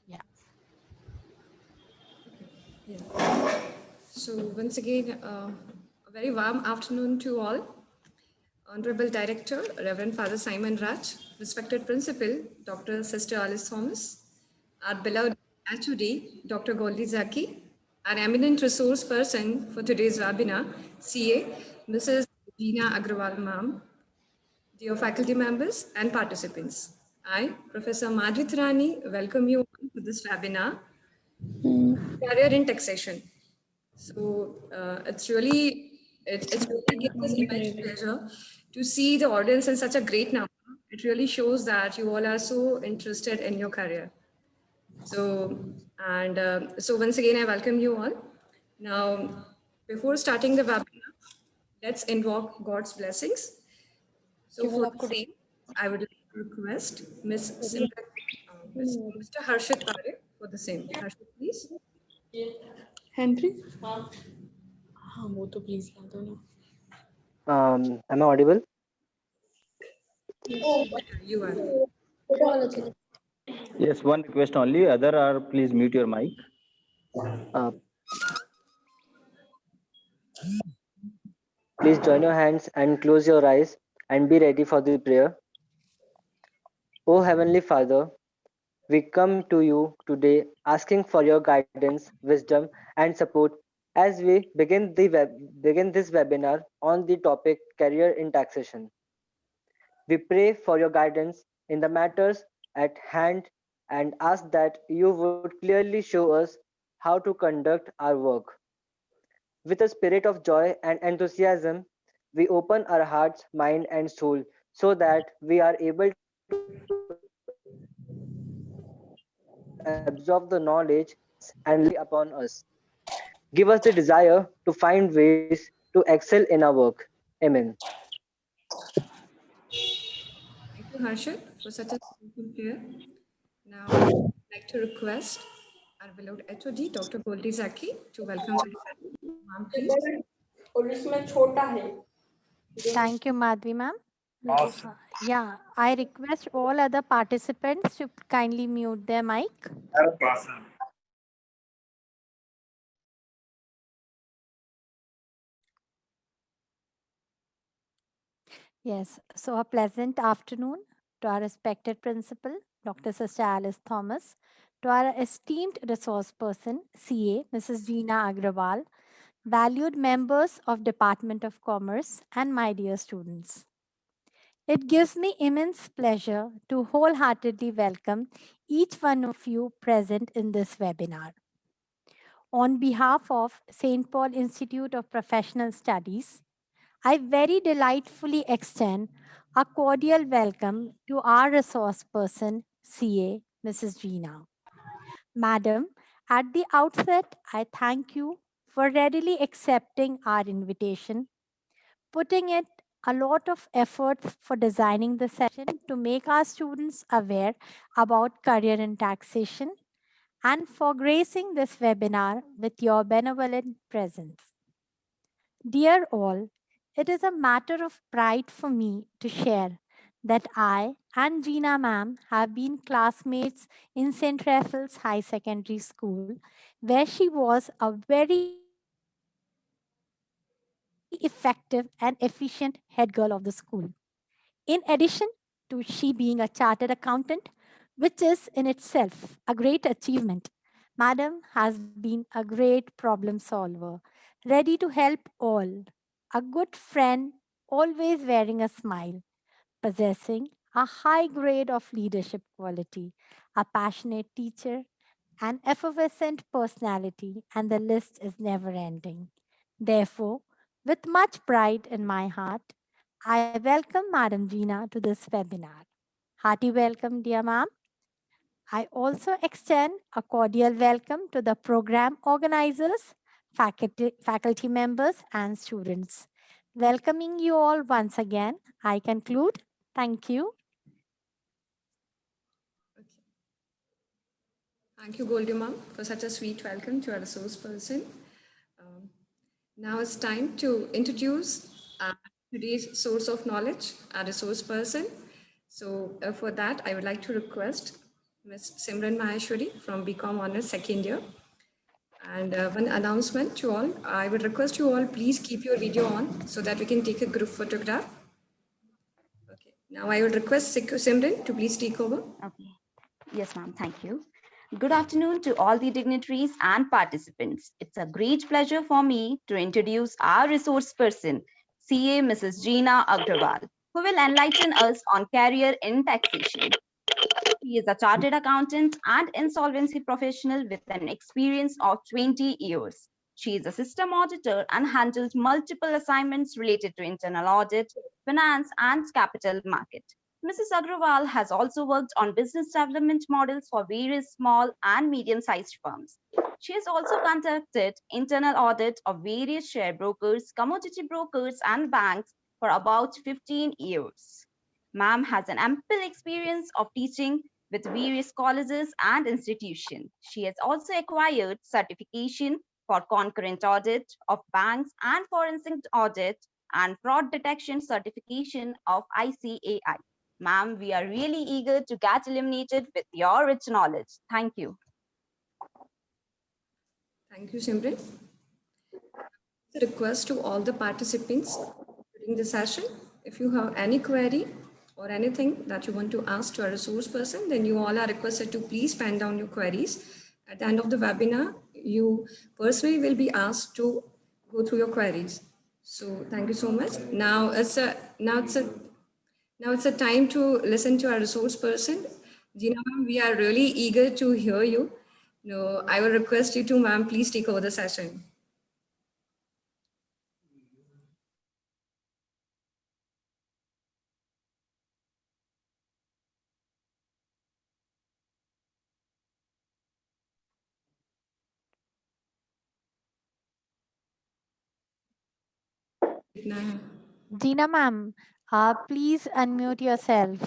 Yeah. Yeah. So once again, a very warm afternoon to all. Honorable Director, Reverend Father Simon Raj, respected Principal, Dr. Sister Alice Thomas, our beloved HOD, Dr. Goldie Zaki, our eminent resource person for today's webinar, CA, Mrs. Gina Agrawal Ma'am, dear faculty members and participants. I, Professor Madhvit Rani, welcome you all to this webinar, Career in Taxation. So it's really gives us immense pleasure to see the audience in such a great number. It really shows that you all are so interested in your career. So once again, I welcome you all. Now, before starting the webinar, let's invoke God's blessings. So for the same, I would like to request Mr. Harshit Parekh for the same. Harshit, please. Henry? हाँ वो तो please ला दो ना. Am I audible? You are. Yes, one request only. Other are please mute your mic. Uh, Please join your hands and close your eyes and be ready for the prayer. O Heavenly Father, we come to you today asking for your guidance, wisdom, and support as we begin this webinar on the topic career in taxation. We pray for your guidance in the matters at hand and ask that you would clearly show us how to conduct our work. With a spirit of joy and enthusiasm, we open our hearts, mind, and soul so that we are able to absorb the knowledge and learn and lay upon us. Give us the desire to find ways to excel in our work. Amen. Thank you, Harshit, for such a beautiful prayer. Now, I'd like to request our beloved HOD, Dr. Goldie Zaki, to welcome the ma'am, please. और इसमें छोटा है. Thank you, Madhvi ma'am. Yeah, I request all other participants to kindly mute their mic. Yes, so a pleasant afternoon to our respected principal, Dr. Sister Alice Thomas, to our esteemed resource person, CA, Mrs. Gina Agrawal, valued members of Department of Commerce, and my dear students. It gives me immense pleasure to wholeheartedly welcome each one of you present in this webinar. On behalf of St. Paul Institute of Professional Studies, I very delightfully extend a cordial welcome to our resource person, CA, Mrs. Gina. Madam, at the outset, I thank you for readily accepting our invitation, putting it a lot of effort for designing the session to make our students aware about career in taxation and for gracing this webinar with your benevolent presence. Dear all, it is a matter of pride for me to share that I and Gina ma'am have been classmates in St. Raphael's High Secondary School, where she was a very effective and efficient head girl of the school. In addition to she being a chartered accountant, which is in itself a great achievement, Madam has been a great problem solver, ready to help all, a good friend, always wearing a smile, possessing a high grade of leadership quality, a passionate teacher, an effervescent personality, and the list is never ending. Therefore, with much pride in my heart, I welcome Madam Gina to this webinar. Hearty welcome, dear ma'am. I also extend a cordial welcome to the program organizers, faculty members, and students. Welcoming you all once again, I conclude. Thank you. Thank you, Goldie ma'am, for such a sweet welcome to our resource person. Um, Now it's time to introduce today's source of knowledge, our resource person. So for that, I would like to request Ms. Simran Maheshwari from BCom Honors second year. And one announcement to all, I would request you all, please keep your video on so that we can take a group photograph. Okay, now I would request Simran to please take over. Okay. Yes, ma'am. Thank you. Good afternoon to all the dignitaries and participants. It's a great pleasure for me to introduce our resource person, CA Mrs. Jeena Agrawal, who will enlighten us on career in taxation. She is a chartered accountant and insolvency professional with an experience of 20 years. She is a system auditor and handles multiple assignments related to internal audit, finance, and capital market. Mrs. Agrawal has also worked on business development models for various small and medium-sized firms. She has also conducted internal audit of various share brokers, commodity brokers, and banks for about 15 years. Ma'am has an ample experience of teaching with various colleges and institutions. She has also acquired certification for concurrent audit of banks and forensic audit and fraud detection certification of ICAI. Ma'am, we are really eager to get illuminated with your rich knowledge. Thank you. Thank you, Simran. A request to all the participants during the session, if you have any query or anything that you want to ask to a resource person, then you all are requested to please pen down your queries. At the end of the webinar, you personally will be asked to go through your queries. So thank you so much. Now it's a time to listen to our resource person. Jeena ma'am, we are really eager to hear you. No, I will request you to, ma'am, please take over the session. Jeena ma'am, please unmute yourself.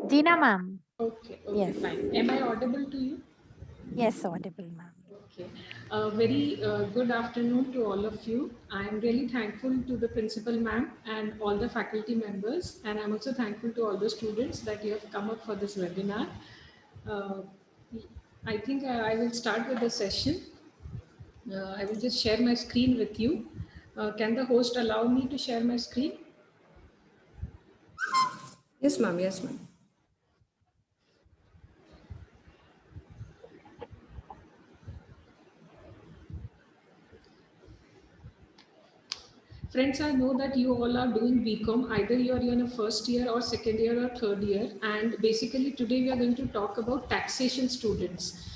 Jeena ma'am. Okay, Yes. fine. Am I audible to you? Yes, audible ma'am. Okay. Very good afternoon to all of you. I am really thankful to the principal ma'am and all the faculty members, and I'm also thankful to all the students that you have come up for this webinar. I think I will start with the session. I will just share my screen with you. Can the host allow me to share my screen? Yes, ma'am. Yes, ma'am. Friends, I know that you all are doing BCom, either you are in a first year or second year or third year. And basically today we are going to talk about taxation students.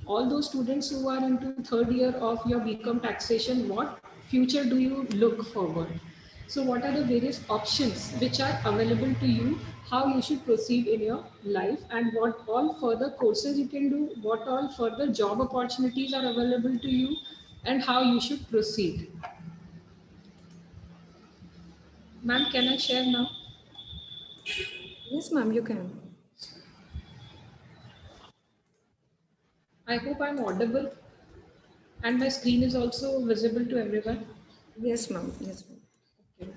All those students who are into third year of your BCom taxation, what future do you look forward? So what are the various options which are available to you, how you should proceed in your life, and what all further courses you can do, what all further job opportunities are available to you, and how you should proceed. Ma'am, can I share now? Yes, ma'am, you can. I hope I'm audible and my screen is also visible to everyone. Yes, ma'am. Yes, ma'am. Okay.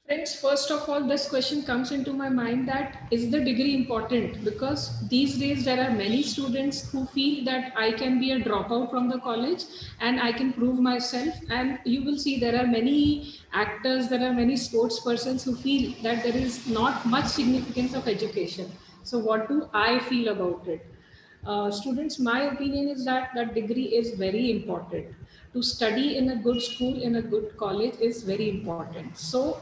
Friends, first of all, this question comes into my mind that is the degree important? Because these days there are many students who feel that I can be a dropout from the college and I can prove myself. And you will see there are many actors, there are many sports persons who feel that there is not much significance of education. So what do I feel about it? Students, my opinion is that that degree is very important. To study in a good school, in a good college is very important. So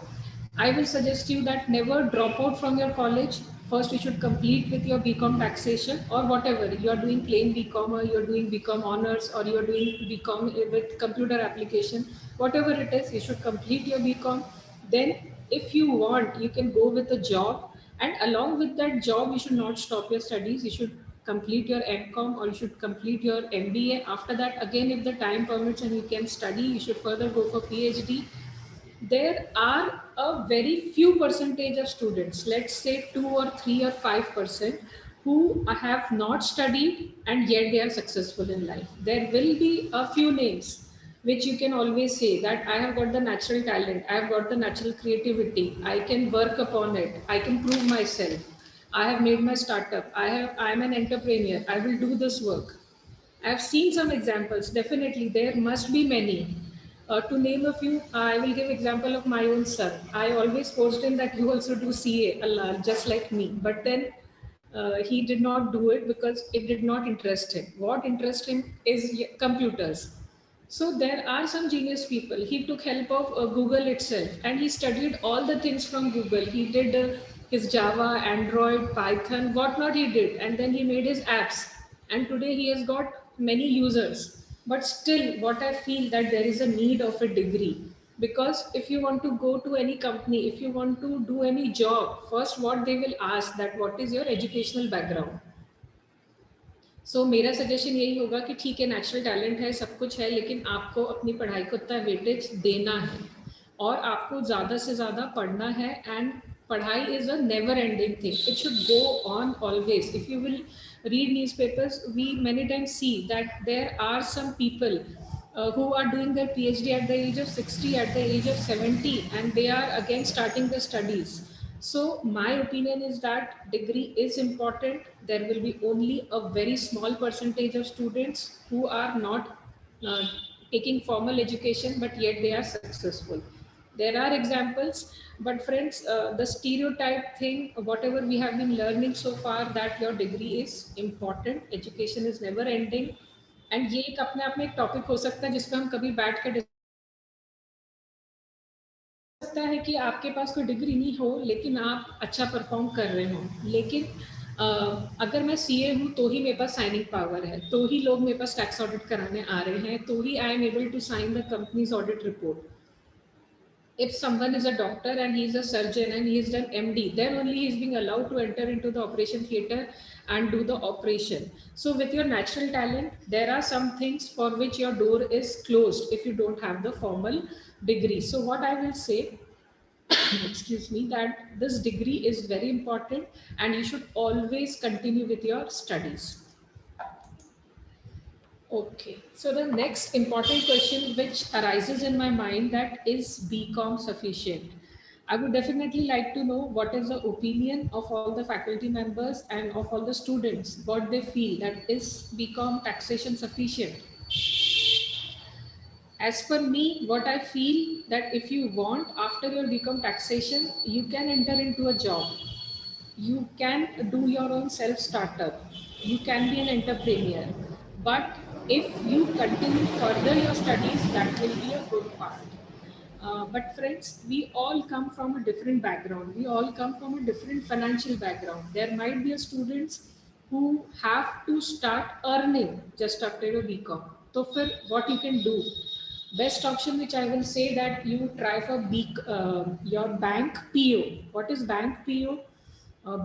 I will suggest you that never drop out from your college. First, you should complete with your BCom taxation or whatever. You are doing plain BCom or you are doing BCom honors or you are doing BCom with computer application. Whatever it is, you should complete your BCom. Then if you want, you can go with a job. And along with that job, you should not stop your studies. You should complete your MCom or you should complete your MBA. After that, again, if the time permits and you can study, you should further go for PhD. There are a very few percentage of students, let's say 2 or 3 or 5%, who have not studied and yet they are successful in life. There will be a few names, which you can always say that I have got the natural talent, I have got the natural creativity, I can work upon it, I can prove myself, I have made my startup, I'm an entrepreneur, I will do this work. I've seen some examples. Definitely, there must be many. To name a few, I will give example of my own son. I always forced him that you also do CA, Allah, just like me. But then he did not do it because it did not interest him. What interests him is computers. So there are some genius people. He took help of Google itself, and he studied all the things from Google. He did his Java, Android, Python, what not he did, and then he made his apps. And today he has got many users. But still, what I feel that there is a need of a degree, because if you want to go to any company, if you want to do any job, first what they will ask that what is your educational background. सो मेरा suggestion यही होगा कि ठीक है natural talent है सब कुछ है लेकिन आपको अपनी पढ़ाई को उतना वेटेज देना है और आपको ज़्यादा से ज़्यादा पढ़ना है एंड पढ़ाई is a never ending thing it should go on always if you will read newspapers we many times see that there are some people who are doing their PhD at the age of 60 at the age of 70 and they are again starting their studies. So my opinion is that degree is important. There will be only a very small percentage of students who are not uh, taking formal education, but yet they are successful. There are examples, but friends, the stereotype thing, whatever we have been learning so far, that your degree is important, education is never ending, and ये एक अपने आप में एक topic हो सकता है जिसपे हम कभी बैठ कर सकता है कि आपके पास कोई डिग्री नहीं हो लेकिन आप अच्छा परफॉर्म कर रहे हो लेकिन अगर मैं सीए हूँ तो ही मेरे पास साइनिंग पावर है तो ही लोग मेरे पास टैक्स ऑडिट कराने आ रहे हैं तो ही I am able to sign the company's audit report. If someone is a doctor and he is a surgeon and he has done MD, then only he is being allowed to enter into the operation theater and do the operation. So with your natural talent, there are some things for which your door is closed if you don't have the formal degree. So what I will say, excuse me, that this degree is very important and you should always continue with your studies. Okay, so the next important question which arises in my mind, that is BCom sufficient? I would definitely like to know what is the opinion of all the faculty members and of all the students, what they feel that is BCom taxation sufficient? As per me, what I feel that if you want after your BCom taxation, you can enter into a job. You can do your own self startup, you can be an entrepreneur, but if you continue further your studies, that will be a good part. But friends, we all come from a different background, we all come from a different financial background. There might be a students who have to start earning just after your BCom. So for what you can do, best option which I will say, that you try for your bank PO. What is bank PO?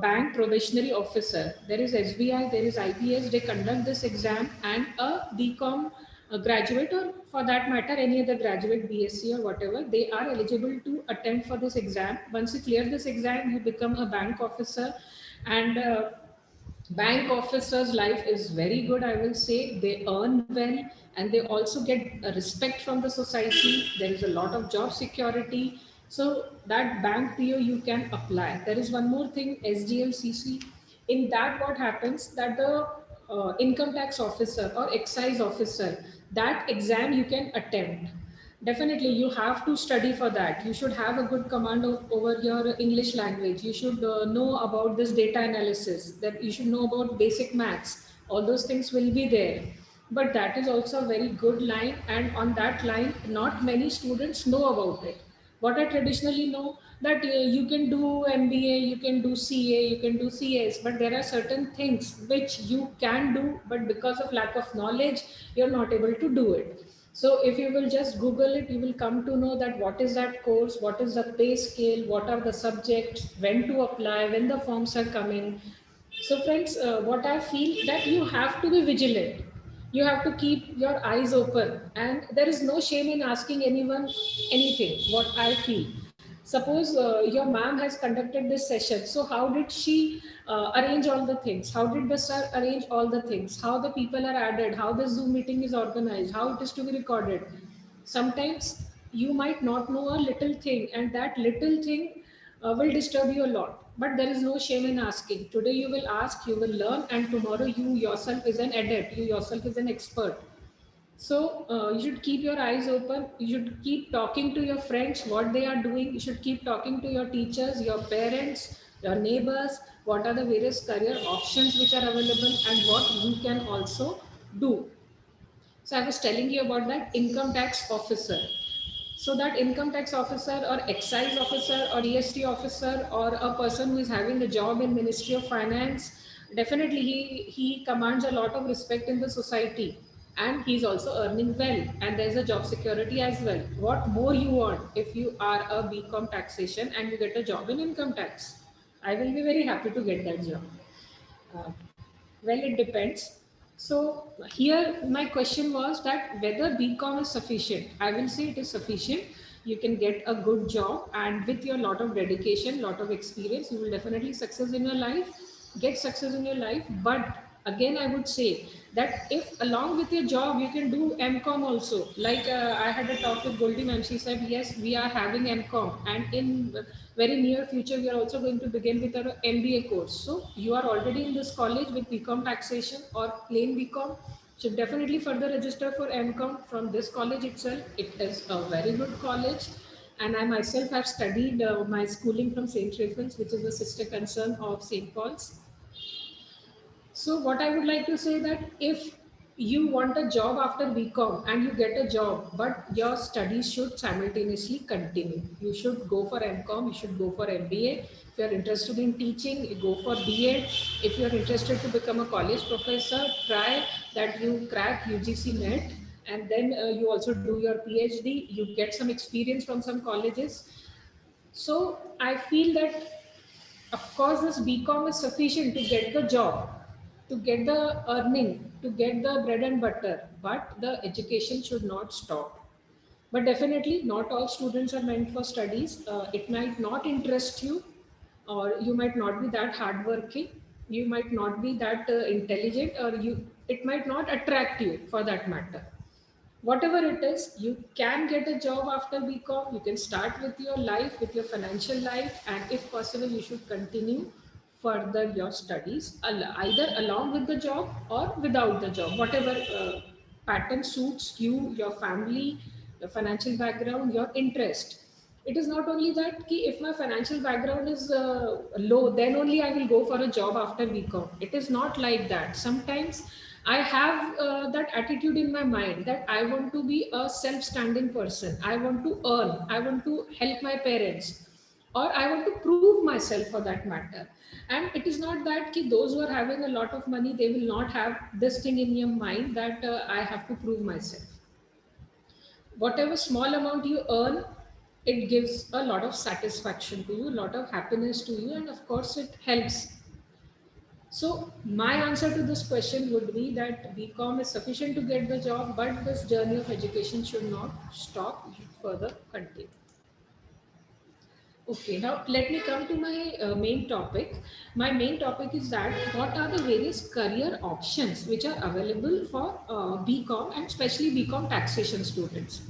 Bank probationary officer. There is SBI, there is IPS. They conduct this exam, and a BCom graduate, or for that matter any other graduate, BSc or whatever, they are eligible to attend for this exam. Once you clear this exam, you become a bank officer, and bank officers life is very good, I will say. They earn well and they also get a respect from the society. There is a lot of job security. So that bank PO you can apply. There is one more thing, SDLCC. In that what happens, that the income tax officer or excise officer, that exam you can attempt. Definitely, you have to study for that. You should have a good command over your English language. You should know about this data analysis, that you should know about basic maths. All those things will be there. But that is also a very good line. And on that line, not many students know about it. What I traditionally know, that you can do MBA, you can do CA, you can do CS, but there are certain things which you can do, but because of lack of knowledge, you're not able to do it. So if you will just Google it, you will come to know that what is that course, what is the pay scale, what are the subjects, when to apply, when the forms are coming. So friends, what I feel, that you have to be vigilant. You have to keep your eyes open, and there is no shame in asking anyone anything, what I feel. Suppose your ma'am has conducted this session. So how did she arrange all the things? How did the sir arrange all the things? How the people are added? How the Zoom meeting is organized? How it is to be recorded? Sometimes you might not know a little thing, and that little thing will disturb you a lot. But there is no shame in asking. Today you will ask, you will learn, and tomorrow you yourself is an adept, you yourself is an expert. So you should keep your eyes open. You should keep talking to your friends what they are doing. You should keep talking to your teachers, your parents, your neighbors. What are the various career options which are available and what you can also do. So I was telling you about that income tax officer. So that income tax officer or excise officer or GST officer or a person who is having a job in Ministry of Finance, definitely he commands a lot of respect in the society, and he's also earning well, and there's a job security as well. What more you want if you are a BCom taxation and you get a job in income tax? I will be very happy to get that job. Uh, well, it depends. So here my question was that whether BCom is sufficient. I will say it is sufficient. You can get a good job, and with your lot of dedication, lot of experience, you will definitely success in your life, get success in your life. But again, I would say that if along with your job you can do MCom also. Like I had a talk with Goldie ma'am. She said yes, we are having MCom, and in very near future we are also going to begin with our MBA course. So you are already in this college with BCom taxation or plain BCom, should definitely further register for MCom from this college itself. It is a very good college, and I myself have studied my schooling from St. Raphael's, which is a sister concern of St. Paul's. So what I would like to say that if you want a job after BCom and you get a job, but your studies should simultaneously continue. You should go for MCom, you should go for MBA. If you are interested in teaching, you go for BEd. If you are interested to become a college professor, try that you crack UGC NET, and then you also do your PhD. You get some experience from some colleges. So I feel that of course, this BCom is sufficient to get the job, to get the earning, to get the bread and butter, but the education should not stop. But definitely, not all students are meant for studies. It might not interest you, or you might not be that hardworking. You might not be that intelligent, or it might not attract you for that matter. Whatever it is, you can get a job after BCom. You can start with your life, with your financial life, and if possible you should continue further your studies, either along with the job or without the job, whatever pattern suits you, your family, your financial background, your interest. It is not only that ki if my financial background is low, then only I will go for a job after BCom. It is not like that. Sometimes I have that attitude in my mind that I want to be a self-standing person. I want to earn. I want to help my parents, or I want to prove myself for that matter. And it is not that ki those who are having a lot of money, they will not have this thing in your mind that I have to prove myself. Whatever small amount you earn, it gives a lot of satisfaction to you, a lot of happiness to you, and of course, it helps. So my answer to this question would be that BCom is sufficient to get the job, but this journey of education should not stop, it should further continue. Okay, now let me come to my main topic. My main topic is that what are the various career options which are available for BCom and especially BCom taxation students.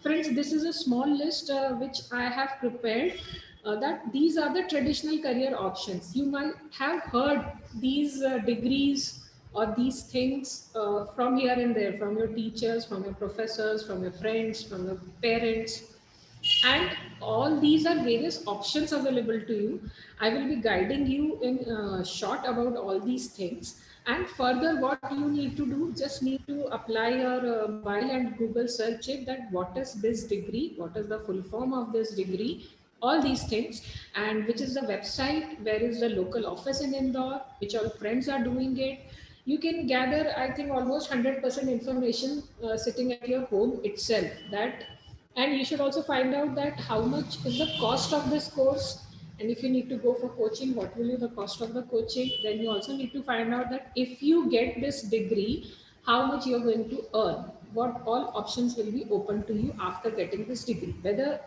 Friends, this is a small list which I have prepared, that these are the traditional career options. You might have heard these degrees or these things from here and there, from your teachers, from your professors, from your friends, from your parents, and all these are various options available to you. I will be guiding you in short about all these things, and further what you need to do, just need to apply your mobile and Google search it, that what is this degree, what is the full form of this degree, all these things, and which is the website, where is the local office in Indore, which all friends are doing it. You can gather, I think, almost 100% information sitting at your home itself. That, and you should also find out that how much is the cost of this course, and if you need to go for coaching, what will be the cost of the coaching. Then you also need to find out that if you get this degree, how much you are going to earn, what all options will be open to you after getting this degree, whether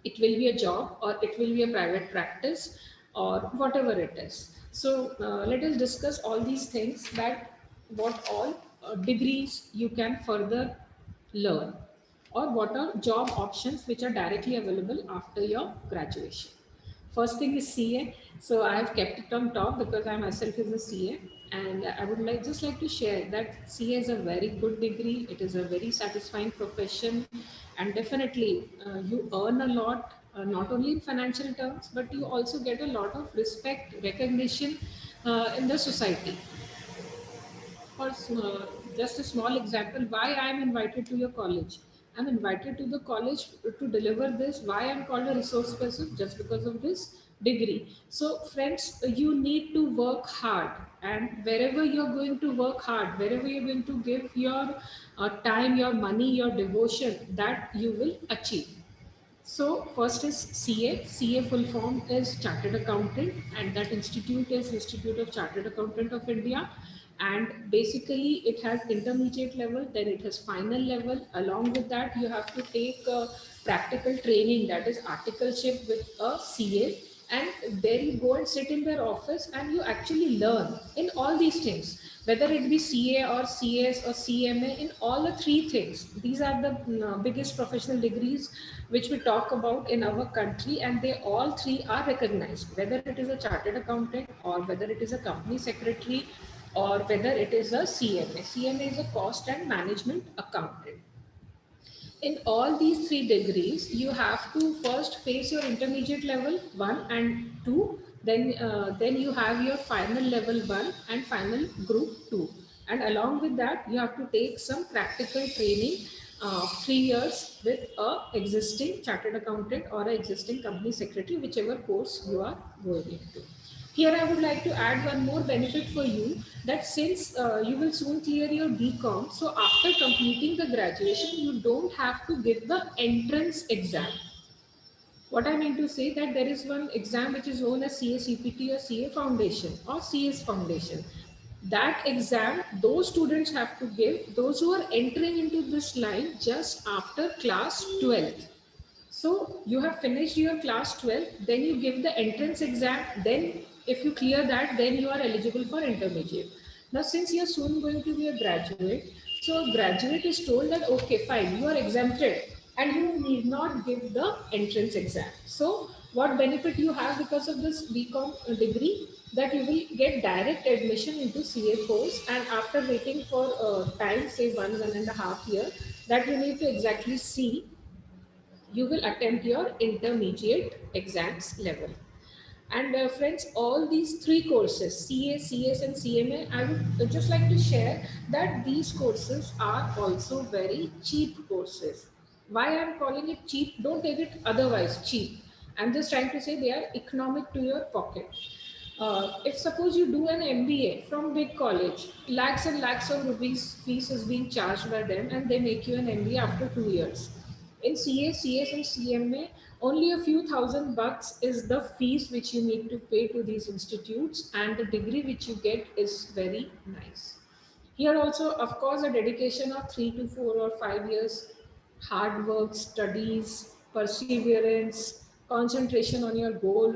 it will be a job or it will be a private practice or whatever it is. So let us discuss all these things, that what all degrees you can further learn. or what are job options which are directly available after your graduation. First thing is CA. So I have kept it on top because I myself is a CA, and I would like to share that CA is a very good degree. It is a very satisfying profession, and definitely you earn a lot, not only in financial terms, but you also get a lot of respect, recognition in the society. For just a small example, why I am invited to your college. I'm invited to the college to deliver this. Why I'm called a resource person? Just because of this degree. So friends, you need to work hard, and wherever you're going to work hard, wherever you're going to give your time, your money, your devotion, that you will achieve. So first is CA. CA full form is Chartered Accountant, and that institute is Institute of Chartered Accountant of India. And basically, it has intermediate level, then it has final level. Along with that, you have to take practical training, that is articleship with a CA, and there you go and sit in their office and you actually learn in all these things, whether it be CA or CS or CMA. In all the three things, these are the biggest professional degrees which we talk about in our country, and they all three are recognized, whether it is a chartered accountant or whether it is a company secretary or whether it is a CMA. CMA is a cost and management accountant. In all these three degrees, you have to first face your intermediate level 1 and 2, then you have your final level 1 and final group 2, and along with that you have to take some practical training, 3 years with a existing chartered accountant or a existing company secretary, whichever course you are going into. Here, I would like to add one more benefit for you, that since you will soon clear your BCom, so after completing the graduation, you don't have to give the entrance exam. What I mean to say that there is one exam which is known as CA CPT or CA Foundation or CS Foundation. That exam, those students have to give, those who are entering into this line just after class 12th. So you have finished your class 12, then you give the entrance exam, then if you clear that, then you are eligible for intermediate. Now, since you are soon going to be a graduate, so graduate is told that, okay, fine, you are exempted and you need not give the entrance exam. So what benefit you have because of this BCom degree? That you will get direct admission into CA course, and after waiting for time, say 1.5 year, that you need to exactly see, you will attempt your intermediate exams level. And friends, all these three courses, CA, CS, and CMA, I would just like to share that these courses are also very cheap courses. Why I'm calling it cheap? Don't take it otherwise cheap. I'm just trying to say they are economic to your pocket. If suppose you do an MBA from big college, lakhs and lakhs of rupees fees is being charged by them, and they make you an MBA after 2 years. In CA, CS, and CMA, only a few thousand bucks is the fees which you need to pay to these institutes, and the degree which you get is very nice. Here also, of course, a dedication of 3 to 4 or 5 years, hard work, studies, perseverance, concentration on your goal,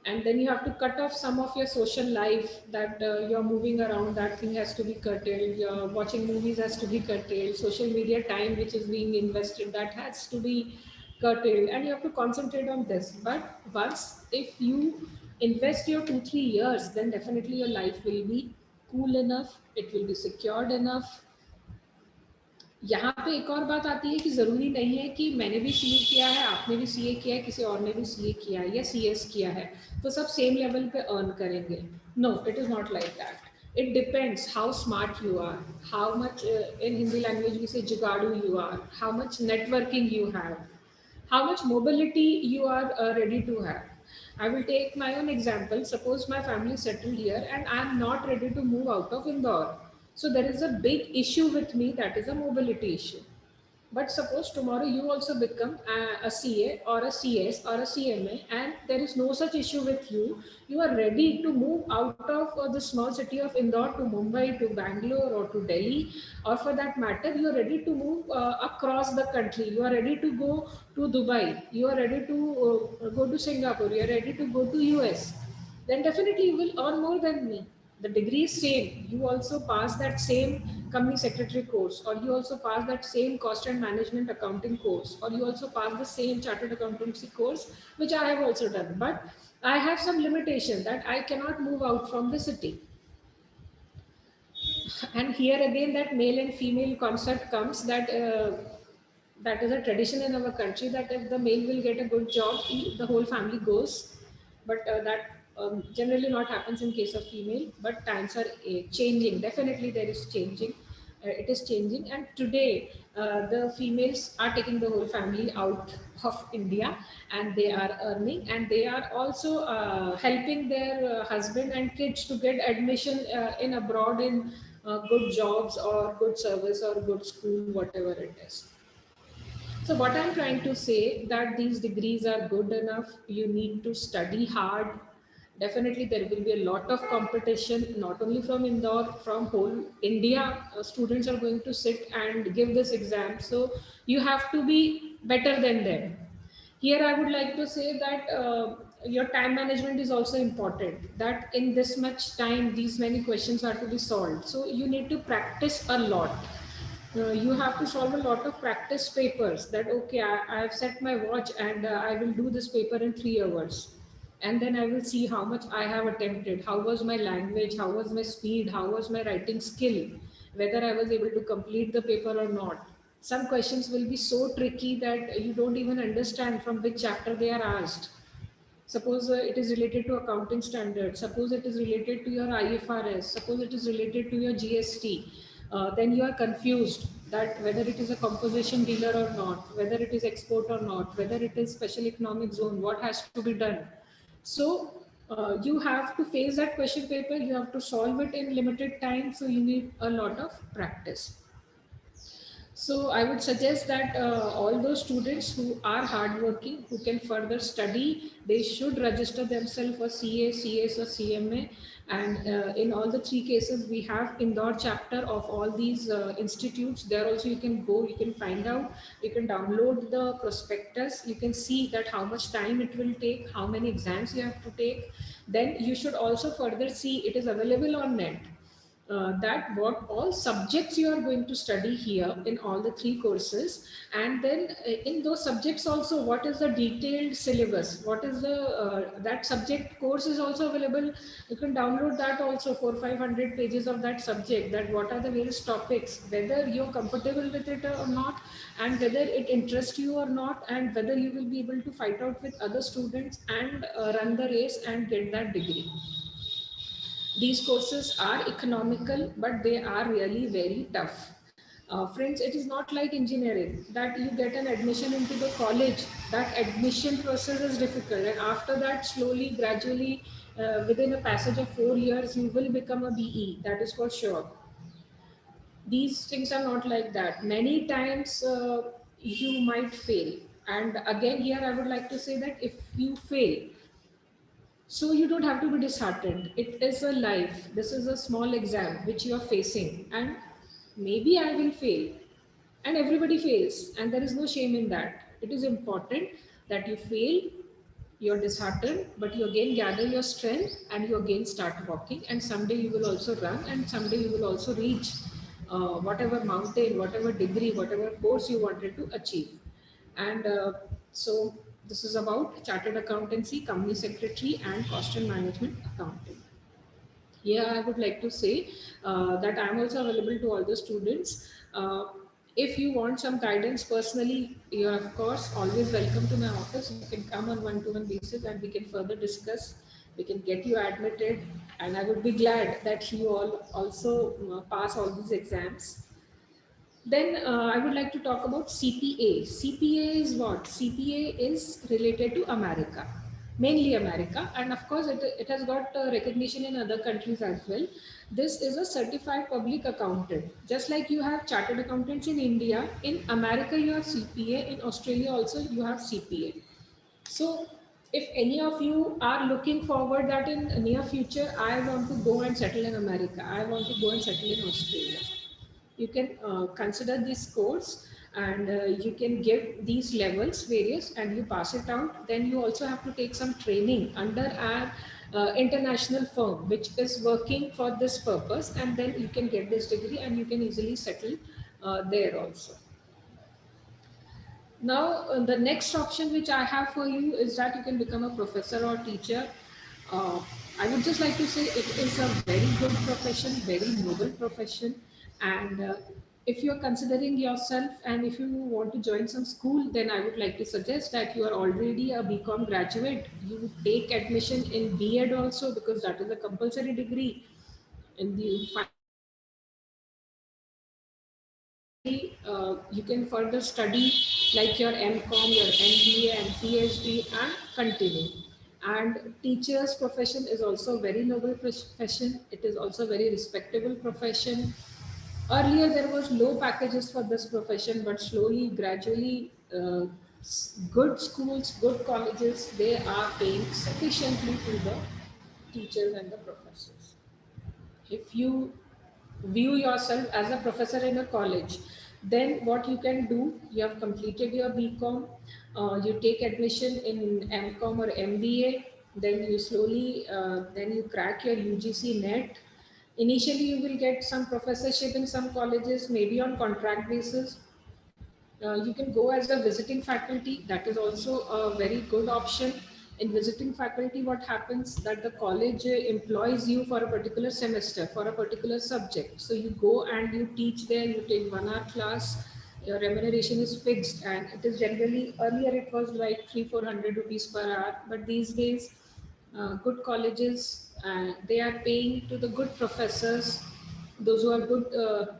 and then you have to cut off some of your social life, that you're moving around, that thing has to be curtailed, your watching movies has to be curtailed, social media time which is being invested, that has to be curtailed, and you have to concentrate on this. But once if you invest your 2 3 years, then definitely your life will be cool enough, it will be secured enough. यहाँ पे एक और बात आती है कि ज़रूरी नहीं है कि मैंने भी सीए किया है, आपने भी सीए किया है, किसी और ने भी सीए किया है या सीएस किया है, तो सब सेम लेवल पे अर्न करेंगे. No, it is not like that. It depends how smart you are, how much, in Hindi language we say jigadu you are, how much networking you have, how much mobility you are ready to have. I will take my own example. Suppose my family settled here and I am not ready to move out of Indore. So there is a big issue with me, that is a mobility issue. But suppose tomorrow you also become a CA or a CS or a CMA, and there is no such issue with you. You are ready to move out of the small city of Indore to Mumbai, to Bangalore, or to Delhi, or for that matter, you are ready to move across the country. You are ready to go to Dubai. You are ready to go to Singapore. You are ready to go to US. Then definitely you will earn more than me. The degree is same. You also pass that same company secretary course, or you also pass that same cost and management accounting course, or you also pass the same chartered accountancy course, which I have also done. But I have some limitation that I cannot move out from the city. And here again, that male and female concept comes, that that is a tradition in our country, that if the male will get a good job, the whole family goes. But that generally not happens in case of female. But times are changing. Definitely there is changing. It is changing, and today the females are taking the whole family out of India, and they are earning, and they are also helping their husband and kids to get admission in abroad, in good jobs or good service or good school, whatever it is. So what I'm trying to say, that these degrees are good enough. You need to study hard. Definitely there will be a lot of competition, not only from Indore, from whole India. Students are going to sit and give this exam. So you have to be better than them. Here I would like to say that your time management is also important, that in this much time these many questions are to be solved, so you need to practice a lot. You have to solve a lot of practice papers, that okay, I have set my watch, and I will do this paper in 3 hours, and then I will see how much I have attempted, how was my language, how was my speed, how was my writing skill, whether I was able to complete the paper or not. Some questions will be so tricky that you don't even understand from which chapter they are asked. Suppose it is related to accounting standards, suppose it is related to your IFRS, suppose it is related to your GST, then you are confused that whether it is a composition dealer or not, whether it is export or not, whether it is special economic zone, what has to be done. So you have to face that question paper, you have to solve it in limited time, so you need a lot of practice. So I would suggest that all those students who are hardworking, who can further study, they should register themselves for CA, CS, or CMA. And in all the three cases, we have Indore chapter of all these institutes. There also you can go, you can find out, you can download the prospectus, you can see that how much time it will take, how many exams you have to take. Then you should also further see, it is available on net, that what all subjects you are going to study here in all the three courses, and then in those subjects also what is the detailed syllabus, what is the that subject course is also available. You can download that also, 400-500 pages of that subject, that what are the various topics, whether you're comfortable with it or not, and whether it interests you or not, and whether you will be able to fight out with other students and run the race and get that degree. These courses are economical, but they are really very tough. Friends, it is not like engineering that you get an admission into the college. That admission process is difficult, and after that, slowly, gradually, within a passage of 4 years, you will become a BE. That is for sure. These things are not like that. Many times you might fail. And again, here I would like to say that if you fail, so you don't have to be disheartened. It is a life. This is a small exam which you are facing, and maybe I will fail. And everybody fails, and there is no shame in that. It is important that you fail, you're disheartened, but you again gather your strength and you again start walking. And someday you will also run, and someday you will also reach whatever mountain, whatever degree, whatever course you wanted to achieve. And so this is about chartered accountancy, company secretary, and cost and management accounting. Here I would like to say that I am also available to all the students. If you want some guidance personally, you are of course always welcome to my office. You can come on one-to-one basis and we can further discuss. We can get you admitted, and I would be glad that you all also pass all these exams. Then I would like to talk about CPA. CPA is what? CPA is related to America, mainly America, and of course it has got recognition in other countries as well. This is a certified public accountant. Just like you have chartered accountants in India, in America you have CPA, in Australia also you have CPA. So if any of you are looking forward that in near future, I want to go and settle in America, I want to go and settle in Australia, you can consider this course, and you can give these levels various and you pass it out. Then you also have to take some training under our international firm which is working for this purpose, and then you can get this degree and you can easily settle there also. Now, the next option which I have for you is that you can become a professor or teacher. Uh, I would just like to say it is a very good profession, very noble profession. And if you're considering yourself and if you want to join some school, then I would like to suggest that you are already a BCom graduate. You take admission in B.Ed also, because that is a compulsory degree in the you can further study like your MCom, your MBA and PhD and continue. And teacher's profession is also a very noble profession. It is also a very respectable profession. Earlier there was low packages for this profession, but slowly, gradually, good schools, good colleges, they are paying sufficiently to the teachers and the professors. If you view yourself as a professor in a college, then what you can do, you have completed your BCom, you take admission in MCom or MBA, then you slowly, then you crack your UGC net. Initially, you will get some professorship in some colleges, maybe on contract basis. You can go as a visiting faculty. That is also a very good option. In visiting faculty, what happens that the college employs you for a particular semester for a particular subject. So you go and you teach there, you take 1 hour class, your remuneration is fixed, and it is generally, earlier it was like 300-400 rupees per hour, but these days good colleges, they are paying to the good professors, those who are good,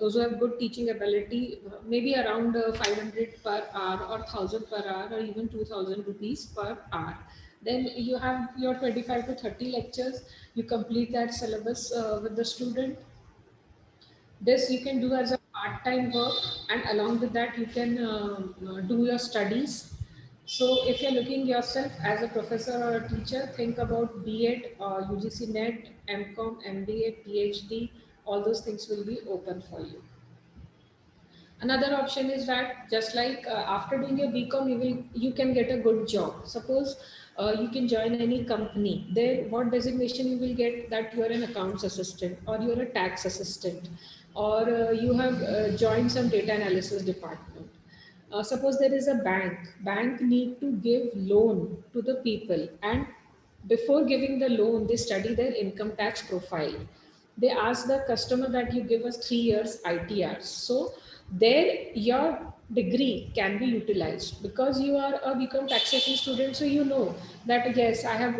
those who have good teaching ability, maybe around 500 per hour or 1000 per hour or even 2000 rupees per hour. Then you have your 25 to 30 lectures, you complete that syllabus with the student. This you can do as a part-time work, and along with that you can do your studies. So if you're looking yourself as a professor or a teacher, think about B.Ed, UGC NET, MCom, MBA, PhD, all those things will be open for you. Another option is that just like after doing your BCom, you can get a good job. Suppose you can join any company. There, what designation you will get, that you are an accounts assistant or you are a tax assistant, or you have joined some data analysis department. Suppose there is a bank need to give loan to the people, and before giving the loan, they study their income tax profile. They ask the customer that you give us 3 years ITRs. So there your degree can be utilized because you are a become taxation student. So you know that yes, I have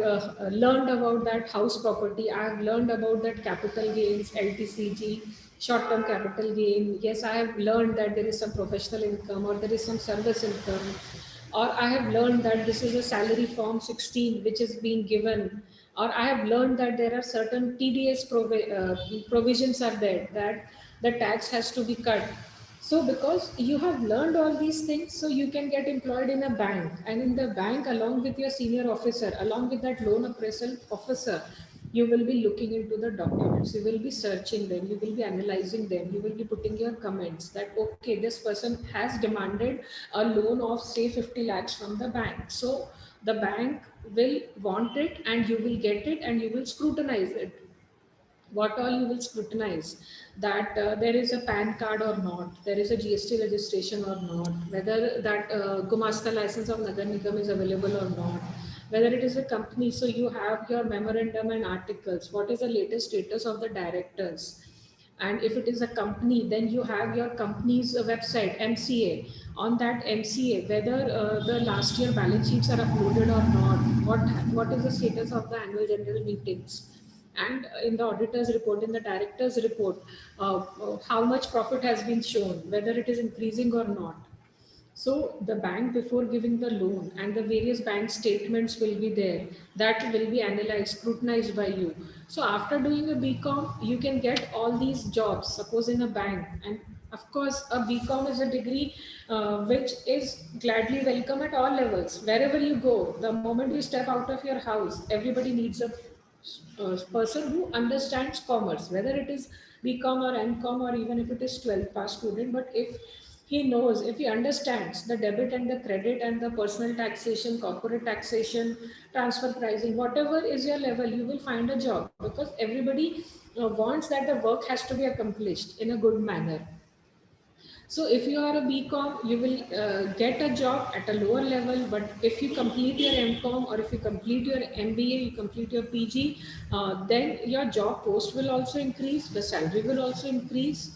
learned about that house property. I have learned about that capital gains, LTCG, short-term capital gain. Yes, I have learned that there is some professional income or there is some service income, or I have learned that this is a salary form 16 which is being given, or I have learned that there are certain TDS provisions are there that the tax has to be cut. So because you have learned all these things, so you can get employed in a bank, and in the bank along with your senior officer, along with that loan appraisal officer, you will be looking into the documents, you will be searching them, you will be analyzing them, you will be putting your comments that okay, this person has demanded a loan of say 50 lakhs from the bank. So the bank will want it and you will get it and you will scrutinize it. What all you will scrutinize, that there is a PAN card or not, there is a GST registration or not, whether that Gumasta license of Nagar Nigam is available or not, whether it is a company, so you have your memorandum and articles, what is the latest status of the directors, and if it is a company, then you have your company's website, MCA. On that MCA, whether the last year balance sheets are uploaded or not, what is the status of the annual general meetings, and in the auditor's report, in the director's report, how much profit has been shown, whether it is increasing or not. So the bank, before giving the loan, and the various bank statements will be there, that will be analyzed, scrutinized by you. So after doing a BCom, you can get all these jobs, suppose in a bank. And of course, a BCom is a degree which is gladly welcome at all levels. Wherever you go, the moment you step out of your house, everybody needs a person who understands commerce, whether it is BCom or MCom or even if it is 12th pass student. But if He knows, if he understands the debit and the credit and the personal taxation, corporate taxation, transfer pricing, whatever is your level, you will find a job, because everybody wants that the work has to be accomplished in a good manner. So if you are a BCom, you will get a job at a lower level. But if you complete your MCom, or if you complete your MBA, you complete your PG, then your job post will also increase, the salary will also increase,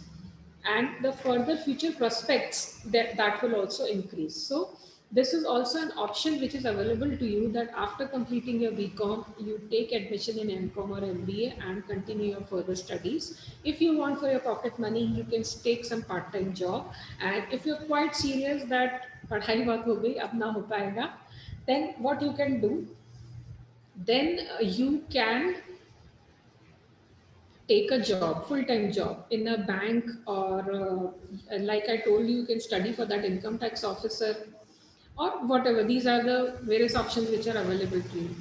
and the further future prospects that will also increase. So this is also an option which is available to you, that after completing your BCom, you take admission in MCom or MBA and continue your further studies. If you want for your pocket money, you can take some part-time job. And if you're quite serious that पढ़ाई बात हो गई अब ना हो पाएगा, then what you can do, then you can take a job, full-time job in a bank, or like I told you, you can study for that income tax officer, or whatever. These are the various options which are available to you.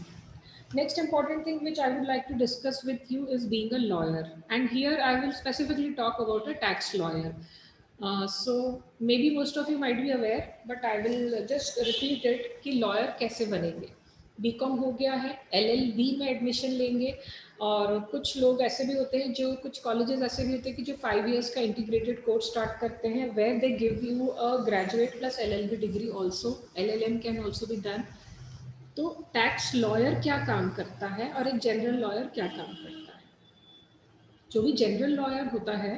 Next important thing which I would like to discuss with you is being a lawyer. And here I will specifically talk about a tax lawyer. So maybe most of you might be aware, but I will just repeat it कि lawyer कैसे बनेंगे. BCom हो गया है, LLB में admission लेंगे, और कुछ लोग ऐसे भी होते हैं, जो कुछ कॉलेजेस ऐसे भी होते हैं कि जो 5 years का इंटीग्रेटेड कोर्स स्टार्ट करते हैं, where they give you a graduate plus LLB degree also, LLM can also be done. तो टैक्स लॉयर क्या काम करता है और एक जनरल लॉयर क्या काम करता है. जो भी जनरल लॉयर होता है,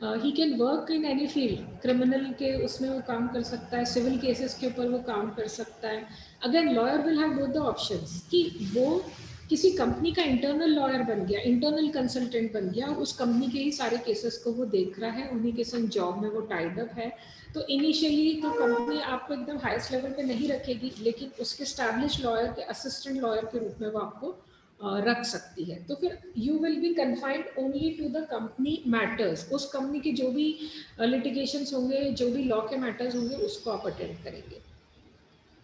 he can work in any field. Criminal के उसमें वो काम कर सकता है, सिविल केसेस के ऊपर वो काम कर सकता है. Again lawyer will have both the options, कि वो किसी कंपनी का इंटरनल लॉयर बन गया, इंटरनल कंसल्टेंट बन गया, उस कंपनी के ही सारे केसेस को वो देख रहा है, उन्हीं के संग जॉब में वो टाइड अप है. तो इनिशियली तो कंपनी आपको एकदम हाईएस्ट लेवल पे नहीं रखेगी, लेकिन उसके स्टैब्लिश लॉयर के असिस्टेंट लॉयर के रूप में वो आपको रख सकती है. तो फिर you will be confined only to the company matters. उस कंपनी के जो भी लिटिगेशंस होंगे, जो भी लॉ के मैटर्स होंगे, उसको आप अटेंड करेंगे.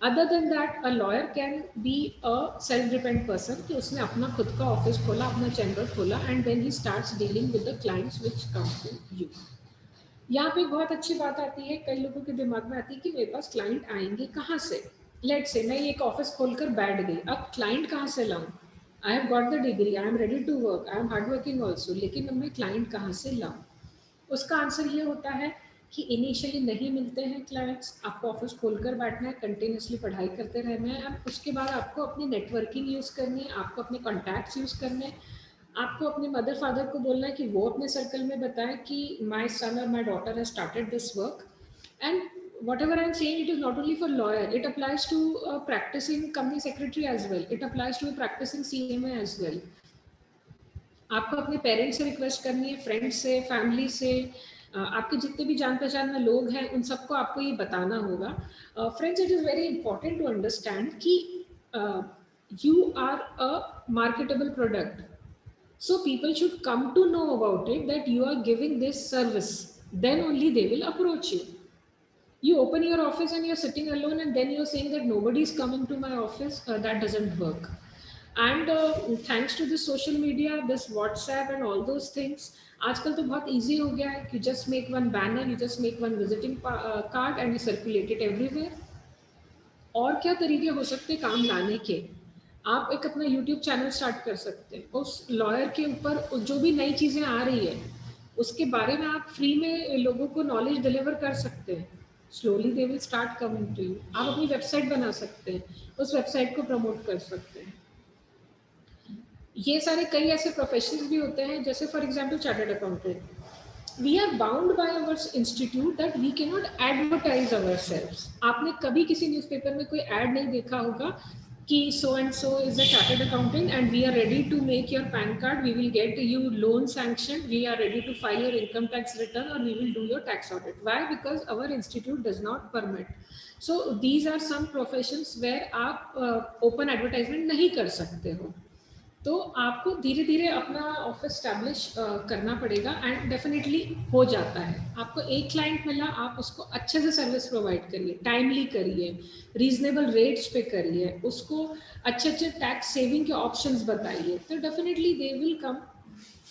Other than that, a lawyer can be a self depend person, कि उसने अपना खुद का ऑफिस खोला, अपना चैम्बर खोला, and then he starts dealing with the clients which come to you. यहाँ पे बहुत अच्छी बात आती है, कई लोगों के दिमाग में आती है कि मेरे पास क्लाइंट आएंगे कहाँ से. लेट से मैं एक ऑफिस खोलकर बैठ गई, अब क्लाइंट कहाँ से लाऊं. I have got the degree, I am ready to work, I am hard working also, लेकिन अब मैं क्लाइंट कहाँ से लाऊं. उसका आंसर ये होता है कि इनिशियली नहीं मिलते हैं क्लाइंट्स. आपको ऑफिस खोलकर बैठना है, कंटिन्यूसली पढ़ाई करते रहना है. अब उसके बाद आपको अपनी नेटवर्किंग यूज़ करनी है, आपको अपने कॉन्टैक्ट्स यूज़ करने हैं, आपको अपने मदर फादर को बोलना है कि वो अपने सर्कल में बताएं कि माय सन और my daughter has started this work. And whatever I'm saying, it is not only for lawyer, it applies to a practicing company secretary as well, it applies to a practicing CMA as well. आपको अपने parents से request करनी है, friends से, family से, आपके जितने भी जान पहचान में लोग हैं, उन सबको आपको ये बताना होगा. Friends, it is very important to understand कि you are a marketable product. So people should come to know about it, that you are giving this service. Then only they will approach you. You open your office and you're sitting alone, and then you're saying that nobody is coming to my office. That doesn't work. And thanks to this social media, this WhatsApp and all those things, आजकल तो बहुत easy हो गया है. You just make one banner, you just make one visiting card and you circulate it everywhere. और क्या तरीके हो सकते काम लाने के. आप एक अपना YouTube चैनल स्टार्ट कर सकते हैं, उस लॉयर के ऊपर जो भी नई चीज़ें आ रही है उसके बारे में आप फ्री में लोगों को नॉलेज डिलीवर कर सकते हैं. Slowly they will start coming to you. आप अपनी वेबसाइट बना सकते हैं, उस वेबसाइट को प्रमोट कर सकते हैं. ये सारे कई ऐसे प्रोफेशंस भी होते हैं, जैसे for example chartered accountant. We are bound by our institute that we cannot advertise ourselves. आपने कभी किसी न्यूज़पेपर में कोई ऐड नहीं देखा होगा कि so and so is a chartered accountant and we are ready to make your PAN card, we will get you loan sanction, we are ready to file your income tax return, or we will do your tax audit. Why? Because our institute does not permit. So these are some professions where आप open advertisement नहीं कर सकते हो. तो आपको धीरे धीरे अपना ऑफिस स्टैब्लिश करना पड़ेगा, एंड डेफिनेटली हो जाता है. आपको एक क्लाइंट मिला, आप उसको अच्छे से सर्विस प्रोवाइड करिए, टाइमली करिए, रीजनेबल रेट्स पे करिए, उसको अच्छे अच्छे टैक्स सेविंग के ऑप्शंस बताइए, तो definitely they will come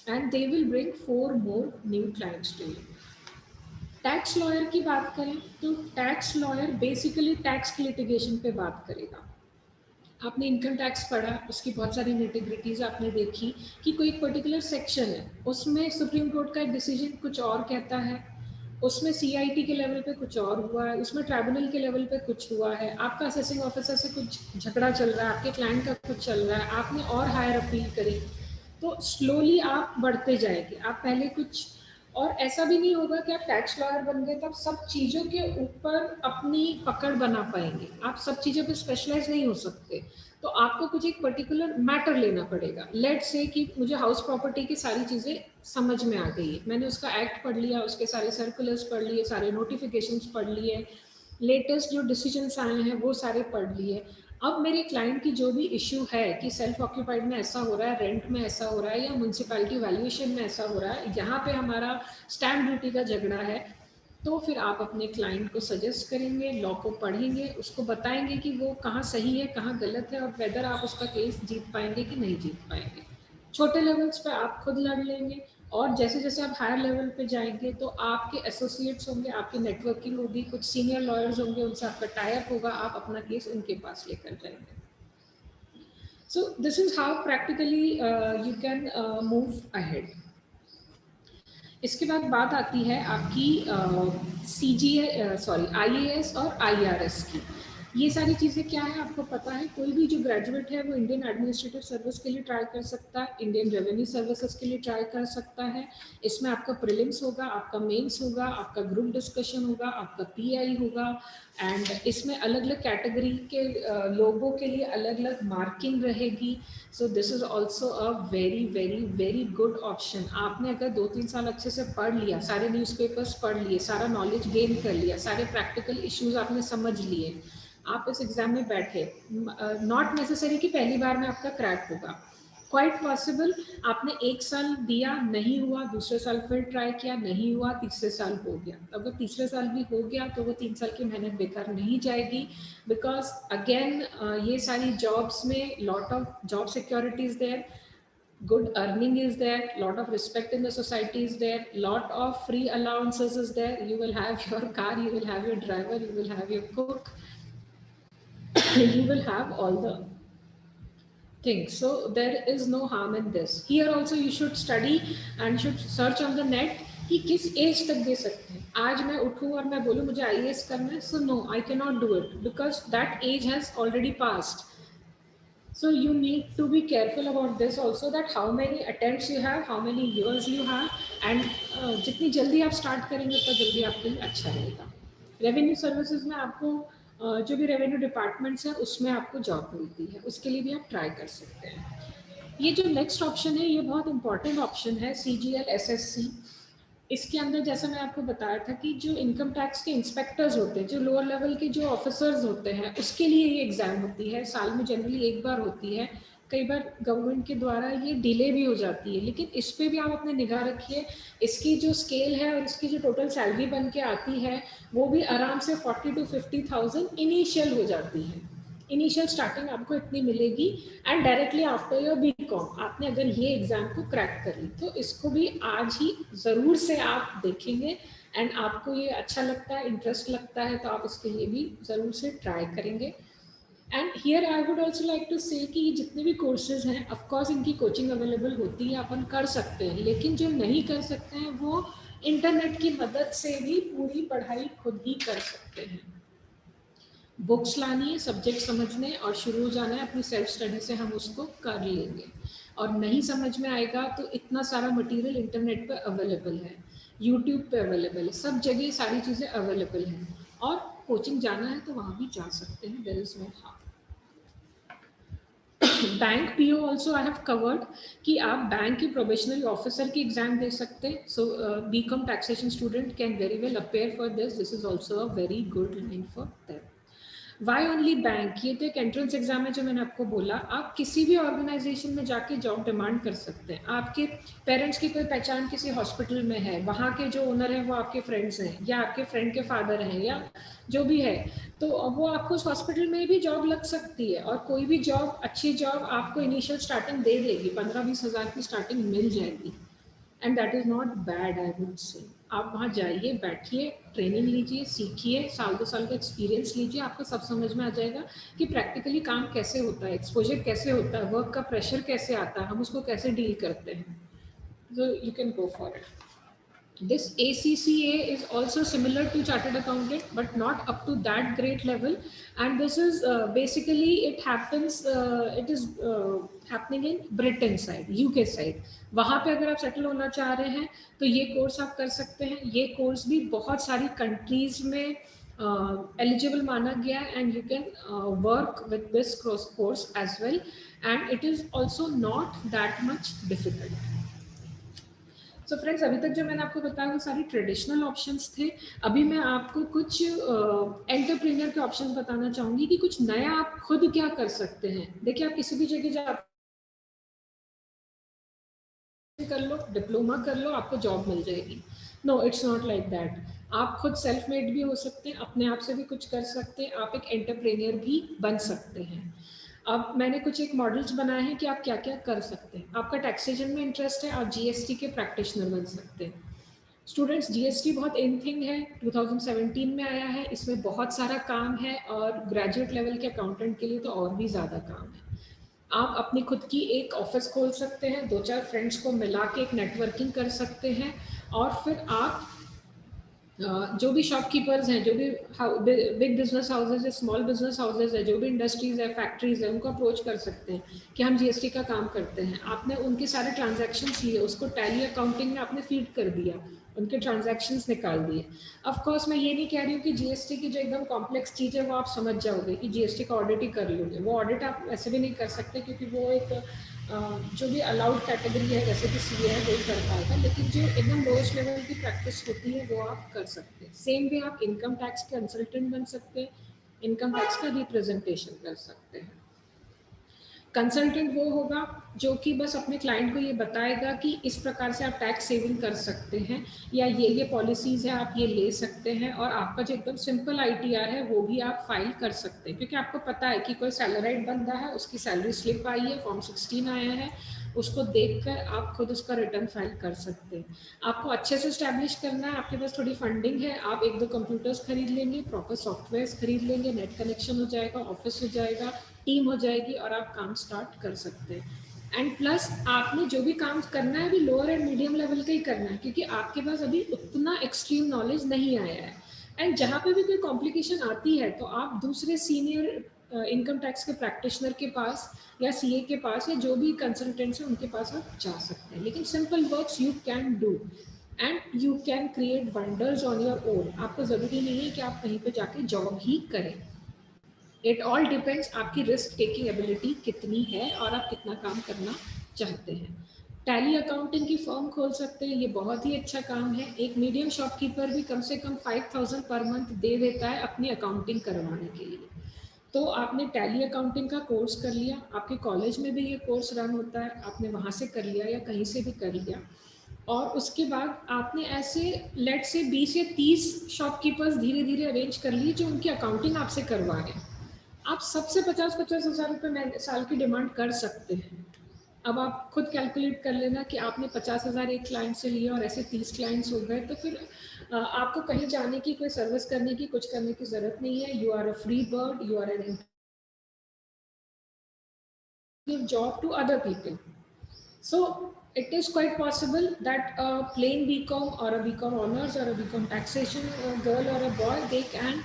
and they will bring 4 more new clients to you. Tax lawyer की बात करें तो टैक्स लॉयर बेसिकली टैक्स की लिटिगेशन पे बात करेगा। आपने इनकम टैक्स पढ़ा, उसकी बहुत सारी निटिग्रिटीज आपने देखी कि कोई एक पर्टिकुलर सेक्शन है, उसमें सुप्रीम कोर्ट का एक डिसीजन कुछ और कहता है, उसमें सीआईटी के लेवल पे कुछ और हुआ है, उसमें ट्राइब्यूनल के लेवल पे कुछ हुआ है, आपका असेसिंग ऑफिसर से कुछ झगड़ा चल रहा है, आपके क्लाइंट का कुछ चल रहा है, आपने और हायर अपील करी, तो स्लोली आप बढ़ते जाएंगे। आप पहले कुछ, और ऐसा भी नहीं होगा कि आप टैक्स लॉयर बन गए तब सब चीज़ों के ऊपर अपनी पकड़ बना पाएंगे, आप सब चीज़ों पे स्पेशलाइज नहीं हो सकते। तो आपको कुछ एक पर्टिकुलर मैटर लेना पड़ेगा। लेट्स से कि मुझे हाउस प्रॉपर्टी की सारी चीज़ें समझ में आ गई है, मैंने उसका एक्ट पढ़ लिया, उसके सारे सर्कुलर्स पढ़ लिए, सारे नोटिफिकेशंस पढ़ लिए, लेटेस्ट जो डिसीजंस आए हैं वो सारे पढ़ लिए। अब मेरे क्लाइंट की जो भी इशू है कि सेल्फ ऑक्यूपाइड में ऐसा हो रहा है, रेंट में ऐसा हो रहा है, या म्यूनसिपैलिटी वैल्यूएशन में ऐसा हो रहा है, यहाँ पे हमारा स्टैम्प ड्यूटी का झगड़ा है, तो फिर आप अपने क्लाइंट को सजेस्ट करेंगे, लॉ को पढ़ेंगे, उसको बताएंगे कि वो कहाँ सही है कहाँ गलत है, और वेदर आप उसका केस जीत पाएंगे कि नहीं जीत पाएंगे। छोटे लेवल्स पे आप खुद लड़ लेंगे, और जैसे जैसे आप हायर लेवल पे जाएंगे तो आपके एसोसिएट्स होंगे, आपकी नेटवर्किंग होगी, कुछ सीनियर लॉयर्स होंगे, उनसे आपका टाइप होगा, आप अपना केस उनके पास लेकर जाएंगे। So this is how practically you can move ahead. इसके बाद बात आती है आपकी IAS और IRS की। ये सारी चीज़ें क्या है आपको पता है, कोई भी जो ग्रेजुएट है वो इंडियन एडमिनिस्ट्रेटिव सर्विस के लिए ट्राई कर सकता है, इंडियन रेवेन्यू सर्विसेज के लिए ट्राई कर सकता है। इसमें आपका प्रीलिम्स होगा, आपका मेंस होगा, आपका ग्रुप डिस्कशन होगा, आपका PI होगा, एंड इसमें अलग अलग कैटेगरी के लोगों के लिए अलग अलग मार्किंग रहेगी। So this is also a very very very good option. आपने अगर 2-3 साल अच्छे से पढ़ लिया, सारे न्यूज़पेपर्स पढ़ लिए, सारा नॉलेज गेन कर लिया, सारे प्रैक्टिकल इश्यूज आपने समझ लिए, आप इस एग्जाम में बैठे, नॉट नेसेसरी कि पहली बार में आपका क्रैक होगा, क्वाइट पॉसिबल आपने 1 साल दिया नहीं हुआ, दूसरे साल फिर ट्राई किया नहीं हुआ, तीसरे साल हो गया। अगर तीसरे साल भी हो गया तो वो 3 साल की मेहनत बेकार नहीं जाएगी, बिकॉज अगेन ये सारी जॉब्स में lot of job security is there, good earning is there, lot of respect in the society is there, lot of free allowances is there, you will have your car, you will have your driver, you will have your cook, you will have all the things. So there is no harm in this. Here also you should study and should search on the net कि किस as तक दे सकते हैं। आज मैं उठूँ और मैं बोलूँ मुझे IAS करना है, so no, I cannot do it because that age has already passed. So you need to be careful about this also, that how many attempts you have, how many years you have, and जितनी जल्दी आप start करेंगे उतना जल्दी आपके लिए अच्छा रहेगा। रेवेन्यू सर्विसेज में आपको जो भी रेवेन्यू डिपार्टमेंट्स हैं उसमें आपको जॉब मिलती है, उसके लिए भी आप ट्राई कर सकते हैं। ये जो नेक्स्ट ऑप्शन है ये बहुत इंपॉर्टेंट ऑप्शन है, CGL SSC। इसके अंदर जैसा मैं आपको बताया था कि जो इनकम टैक्स के इंस्पेक्टर्स होते हैं, जो लोअर लेवल के जो ऑफिसर्स होते हैं, उसके लिए ये एग्ज़ाम होती है, साल में जनरली एक बार होती है, कई बार गवर्नमेंट के द्वारा ये डिले भी हो जाती है, लेकिन इस पर भी आप अपने निगाह रखिए। इसकी जो स्केल है और इसकी जो टोटल सैलरी बन के आती है वो भी आराम से 40 to 50,000 इनिशियल हो जाती है। इनिशियल स्टार्टिंग आपको इतनी मिलेगी, and directly after your BCom आपने अगर ये एग्जाम को क्रैक कर ली तो इसको भी आज ही ज़रूर से आप देखेंगे, एंड आपको ये अच्छा लगता है, इंटरेस्ट लगता है तो आप इसके लिए भी ज़रूर से ट्राई करेंगे। And here I would also like to say कि जितने भी कोर्सेज हैं ऑफकोर्स इनकी कोचिंग अवेलेबल होती है, अपन कर सकते हैं, लेकिन जो नहीं कर सकते हैं वो इंटरनेट की मदद से भी पूरी पढ़ाई खुद ही कर सकते हैं। बुक्स लानी है, सब्जेक्ट समझने और शुरू हो जाना है, अपनी सेल्फ स्टडी से हम उसको कर लेंगे। और नहीं समझ में आएगा तो इतना सारा मटेरियल इंटरनेट पे अवेलेबल है, यूट्यूब पे अवेलेबल है, सब जगह सारी चीज़ें अवेलेबल हैं, और कोचिंग जाना है तो वहाँ भी जा सकते हैं, there is no harm. Bank PO also I have covered कि आप बैंक की प्रोबेशनरी ऑफिसर की एग्जाम दे सकते हैं। So BCom taxation student can very well appear for this, this is also a very good line for them. Why only bank, ये तो एक एंट्रेंस एग्जाम है जो मैंने आपको बोला। आप किसी भी ऑर्गेनाइजेशन में जाके जॉब डिमांड कर सकते हैं। आपके पेरेंट्स की कोई पहचान किसी हॉस्पिटल में है, वहाँ के जो ओनर हैं वो आपके फ्रेंड्स हैं, या आपके फ्रेंड के फादर हैं, या जो भी है, तो वो आपको उस हॉस्पिटल में भी जॉब लग सकती है। और कोई भी जॉब, अच्छी जॉब आपको इनिशियल स्टार्टिंग दे देगी, 15-20 हज़ार की स्टार्टिंग मिल जाएगी। And that is not bad, I would say. आप वहाँ जाइए, बैठिए, ट्रेनिंग लीजिए, सीखिए, साल 2 साल का एक्सपीरियंस लीजिए, आपको सब समझ में आ जाएगा कि प्रैक्टिकली काम कैसे होता है, एक्सपोजर कैसे होता है, वर्क का प्रेशर कैसे आता है, हम उसको कैसे डील करते हैं। So you can go for it. This ACCA is also similar to chartered accountant, but not up to that great level. And this is basically it happens. It is happening in Britain side, UK side. वहाँ पे अगर आप settle होना चाह रहे हैं तो ये कोर्स आप कर सकते हैं। ये कोर्स भी बहुत सारी कंट्रीज में eligible माना गया, and you can work with this course as well. And it is also not that much difficult. So friends, अभी तक जो मैंने आपको बताया वो सारी ट्रेडिशनल ऑप्शंस थे। अभी मैं आपको कुछ एंटरप्रेन्योर के ऑप्शन बताना चाहूंगी कि कुछ नया आप खुद क्या कर सकते हैं। देखिए, आप किसी भी जगह जा कर लो, डिप्लोमा कर लो, आपको जॉब मिल जाएगी। No, it's not like that. आप खुद सेल्फ मेड भी हो सकते हैं, अपने आप से भी कुछ कर सकते हैं, आप एक एंटरप्रेन्योर भी बन सकते हैं। अब मैंने कुछ एक मॉडल्स बनाए हैं कि आप क्या क्या कर सकते हैं। आपका टैक्सेशन में इंटरेस्ट है, आप जीएसटी के प्रैक्टिशनर बन सकते हैं। स्टूडेंट्स, जीएसटी बहुत इन थिंग है, 2017 में आया है, इसमें बहुत सारा काम है और ग्रेजुएट लेवल के अकाउंटेंट के लिए तो और भी ज़्यादा काम है। आप अपनी खुद की एक ऑफिस खोल सकते हैं, 2-4 फ्रेंड्स को मिला के एक नेटवर्किंग कर सकते हैं, और फिर आप जो भी शॉपकीपर्स हैं, जो भी बिग बिजनेस हाउसेज है, स्मॉल बिजनेस हाउसेज है, जो भी इंडस्ट्रीज है, फैक्ट्रीज है, उनको अप्रोच कर सकते हैं कि हम जीएसटी का काम करते हैं। आपने उनके सारे ट्रांजैक्शंस लिए, उसको टैली अकाउंटिंग में आपने फीड कर दिया, उनके ट्रांजैक्शंस निकाल दिए। ऑफ कोर्स मैं ये नहीं कह रही हूँ कि जीएसटी की जो एकदम कॉम्प्लेक्स चीज़ है वो आप समझ जाओगे कि जीएसटी का ऑडिट ही कर लोगे। वो ऑडिट आप ऐसे भी नहीं कर सकते, क्योंकि वो एक जो भी अलाउड कैटेगरी है, जैसे कि सीए है, वही कर पाएगा। लेकिन जो एकदम लोएस्ट लेवल की प्रैक्टिस होती है वो आप कर सकते हैं। सेम वे आप इनकम टैक्स के कंसल्टेंट बन सकते हैं, इनकम टैक्स का रिप्रेजेंटेशन कर सकते हैं। कंसल्टेंट वो होगा जो कि बस अपने क्लाइंट को ये बताएगा कि इस प्रकार से आप टैक्स सेविंग कर सकते हैं, या ये पॉलिसीज़ है, आप ये ले सकते हैं, और आपका जो एकदम सिंपल आईटीआर है वो भी आप फाइल कर सकते हैं। क्योंकि आपको पता है कि कोई सैलराइड बंदा है, उसकी सैलरी स्लिप आई है, फॉर्म 16 आया है, उसको देखकर आप खुद उसका रिटर्न फाइल कर सकते हैं। आपको अच्छे से स्टैब्लिश करना है, आपके पास थोड़ी फंडिंग है, आप 1-2 कंप्यूटर्स खरीद लेंगे, प्रॉपर सॉफ्टवेयर खरीद लेंगे, नेट कनेक्शन हो जाएगा, ऑफिस हो जाएगा, टीम हो जाएगी, और आप काम स्टार्ट कर सकते हैं। एंड प्लस आपने जो भी काम करना है अभी लोअर एंड मीडियम लेवल का ही करना है, क्योंकि आपके पास अभी उतना एक्सट्रीम नॉलेज नहीं आया है। एंड जहाँ पे भी कोई कॉम्प्लिकेशन आती है तो आप दूसरे सीनियर इनकम टैक्स के प्रैक्टिशनर के पास या सीए के पास या जो भी कंसल्टेंट्स हैं उनके पास आप जा सकते हैं। लेकिन simple works you can do and you can create wonders on your own. आपको ज़रूरी नहीं है कि आप कहीं पे जाके जॉब ही करें। इट ऑल डिपेंड्स आपकी रिस्क टेकिंग एबिलिटी कितनी है और आप कितना काम करना चाहते हैं। टैली अकाउंटिंग की फर्म खोल सकते हैं, ये बहुत ही अच्छा काम है। एक मीडियम शॉपकीपर भी कम से कम 5,000 पर मंथ दे देता है अपनी अकाउंटिंग करवाने के लिए। तो आपने टैली अकाउंटिंग का कोर्स कर लिया, आपके कॉलेज में भी ये कोर्स रन होता है, आपने वहाँ से कर लिया या कहीं से भी कर लिया, और उसके बाद आपने ऐसे लेट से 20 या 30 शॉपकीपर्स धीरे धीरे अरेंज कर लिए जो उनकी अकाउंटिंग आपसे करवा रहे हैं। आप सबसे 50-50 हज़ार रुपये साल की डिमांड कर सकते हैं। अब आप खुद कैलकुलेट कर लेना कि आपने 50,000 एक क्लाइंट से लिए और ऐसे 30 क्लाइंट्स हो गए, तो फिर आपको कहीं जाने की, कोई सर्विस करने की, कुछ करने की ज़रूरत नहीं है। You are a free bird, you are an give job to other people. So it is quite possible that a plain BCom or a BCom honors or a BCom taxation girl or a boy, they can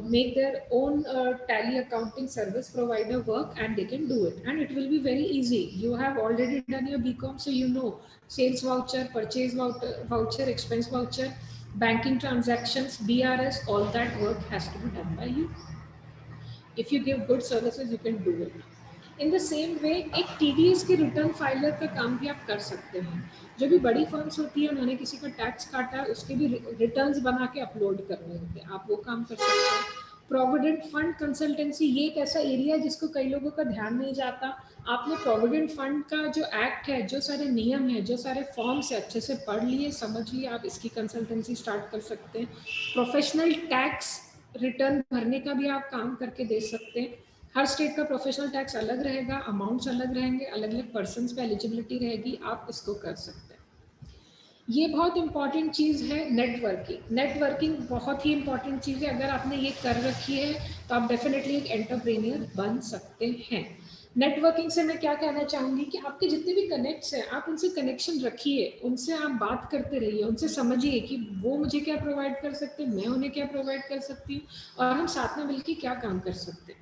make their own tally accounting service provider work, and they can do it, and it will be very easy. You have already done your BCom, so you know sales voucher, purchase voucher, expense voucher, banking transactions, BRS, all that work has to be done by you. If you give good services, you can do it. In the same way एक TDS के return filer का काम भी आप कर सकते हैं। जो भी बड़ी फर्म्स होती है, उन्होंने किसी का टैक्स काटा है, उसके भी रिटर्न्स बना के अपलोड करने होते हैं, आप वो काम कर सकते हैं। प्रोविडेंट फंड कंसल्टेंसी, ये एक ऐसा एरिया है जिसको कई लोगों का ध्यान नहीं जाता। आपने प्रोविडेंट फंड का जो एक्ट है, जो सारे नियम है, जो सारे फॉर्म्स है, अच्छे से पढ़ लिए, समझ लिए, आप इसकी कंसल्टेंसी स्टार्ट कर सकते हैं। प्रोफेशनल टैक्स रिटर्न भरने का भी आप काम करके दे सकते हैं। हर स्टेट का प्रोफेशनल टैक्स अलग रहेगा, अमाउंट्स अलग रहेंगे, अलग अलग पर्सन्स पे एलिजिबिलिटी रहेगी, आप इसको कर सकते हैं। ये बहुत इंपॉर्टेंट चीज़ है नेटवर्किंग। नेटवर्किंग बहुत ही इंपॉर्टेंट चीज़ है। अगर आपने ये कर रखी है तो आप डेफिनेटली एक एंटरप्रेन्योर बन सकते हैं। नेटवर्किंग से मैं क्या कहना चाहूँगी कि आपके जितने भी कनेक्ट्स हैं आप उनसे कनेक्शन रखिए, उनसे आप बात करते रहिए, उनसे समझिए कि वो मुझे क्या प्रोवाइड कर सकते हैं, मैं उन्हें क्या प्रोवाइड कर सकती हूँ, और हम साथ में मिलकर क्या काम कर सकते हैं।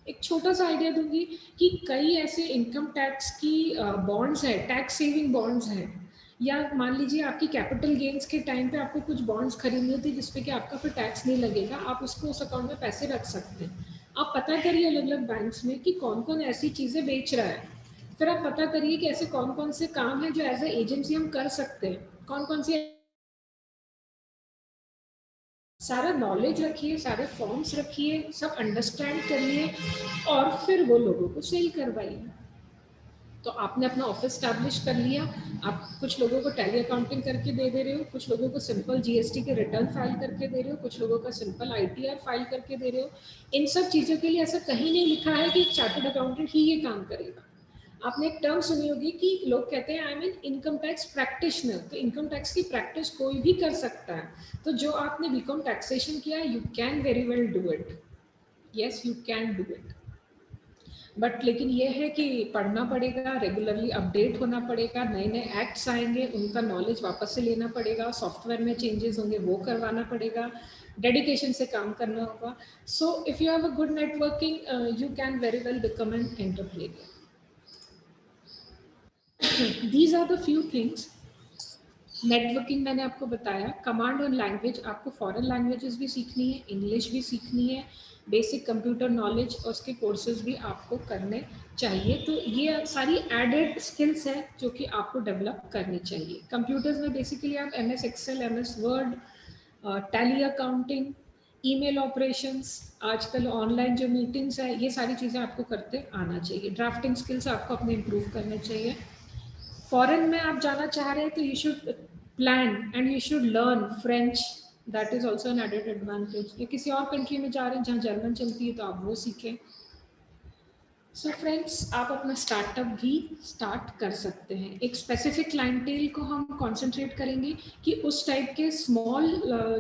एक छोटा सा आइडिया दूंगी कि कई ऐसे इनकम टैक्स की बॉन्ड्स हैं, टैक्स सेविंग बॉन्ड्स हैं, या मान लीजिए आपकी कैपिटल गेन्स के टाइम पे आपको कुछ बॉन्ड्स खरीदनी होती है जिसपे कि आपका फिर टैक्स नहीं लगेगा, आप उसको उस अकाउंट में पैसे रख सकते हैं। आप पता करिए अलग अलग बैंक्स में कि कौन कौन ऐसी चीज़ें बेच रहा है, फिर आप पता करिए कि ऐसे कौन कौन से काम है जो एज ए एजेंसी हम कर सकते हैं, कौन कौन सी। सारा नॉलेज रखिए, सारे फॉर्म्स रखिए, सब अंडरस्टैंड करिए और फिर वो लोगों को सेल करवाइए। तो आपने अपना ऑफिस स्टैब्लिश कर लिया, आप कुछ लोगों को टैली अकाउंटिंग करके दे रहे हो, कुछ लोगों को सिंपल जीएसटी के रिटर्न फाइल करके दे रहे हो, कुछ लोगों का सिंपल आईटीआर फाइल करके दे रहे हो। इन सब चीज़ों के लिए ऐसा कहीं नहीं लिखा है कि एक चार्टर्ड अकाउंटेंट ही ये काम करेगा। आपने एक टर्म सुनी होगी कि लोग कहते हैं I am an income tax practitioner. तो इनकम टैक्स की प्रैक्टिस कोई भी कर सकता है। तो जो आपने बीकॉम टैक्सेशन किया है, you can very well do it. Yes, you can do it. But लेकिन ये है कि पढ़ना पड़ेगा, रेगुलरली अपडेट होना पड़ेगा, नए नए एक्ट्स आएंगे, उनका नॉलेज वापस से लेना पड़ेगा, सॉफ्टवेयर में चेंजेस होंगे वो करवाना पड़ेगा, डेडिकेशन से काम करना होगा। So if you have a good networking you can very well become an entrepreneur. These are the few things. Networking मैंने आपको बताया। कमांड ऑन लैंग्वेज, आपको फॉरेन लैंग्वेजेस भी सीखनी है, इंग्लिश भी सीखनी है, बेसिक कंप्यूटर नॉलेज और उसके कोर्सेज भी आपको करने चाहिए। तो ये सारी एडेड स्किल्स हैं जो कि आपको डेवलप करनी चाहिए। कंप्यूटर्स में बेसिकली आप MS excel, MS word, tally accounting, email operations, आजकल ऑनलाइन जो मीटिंग्स है, ये सारी चीज़ें आपको करते आना चाहिए। ड्राफ्टिंग स्किल्स आपको अपने इम्प्रूव करने चाहिए। फॉरेन में आप जाना चाह रहे हैं तो you should plan and you should learn French, that is also an added advantage. या किसी और कंट्री में जा रहे हैं जहाँ जर्मन चलती है तो आप वो सीखें। सो फ्रेंड्स, आप अपना स्टार्टअप भी स्टार्ट कर सकते हैं। एक स्पेसिफिक क्लाइंटेल को हम कंसंट्रेट करेंगे कि उस टाइप के स्मॉल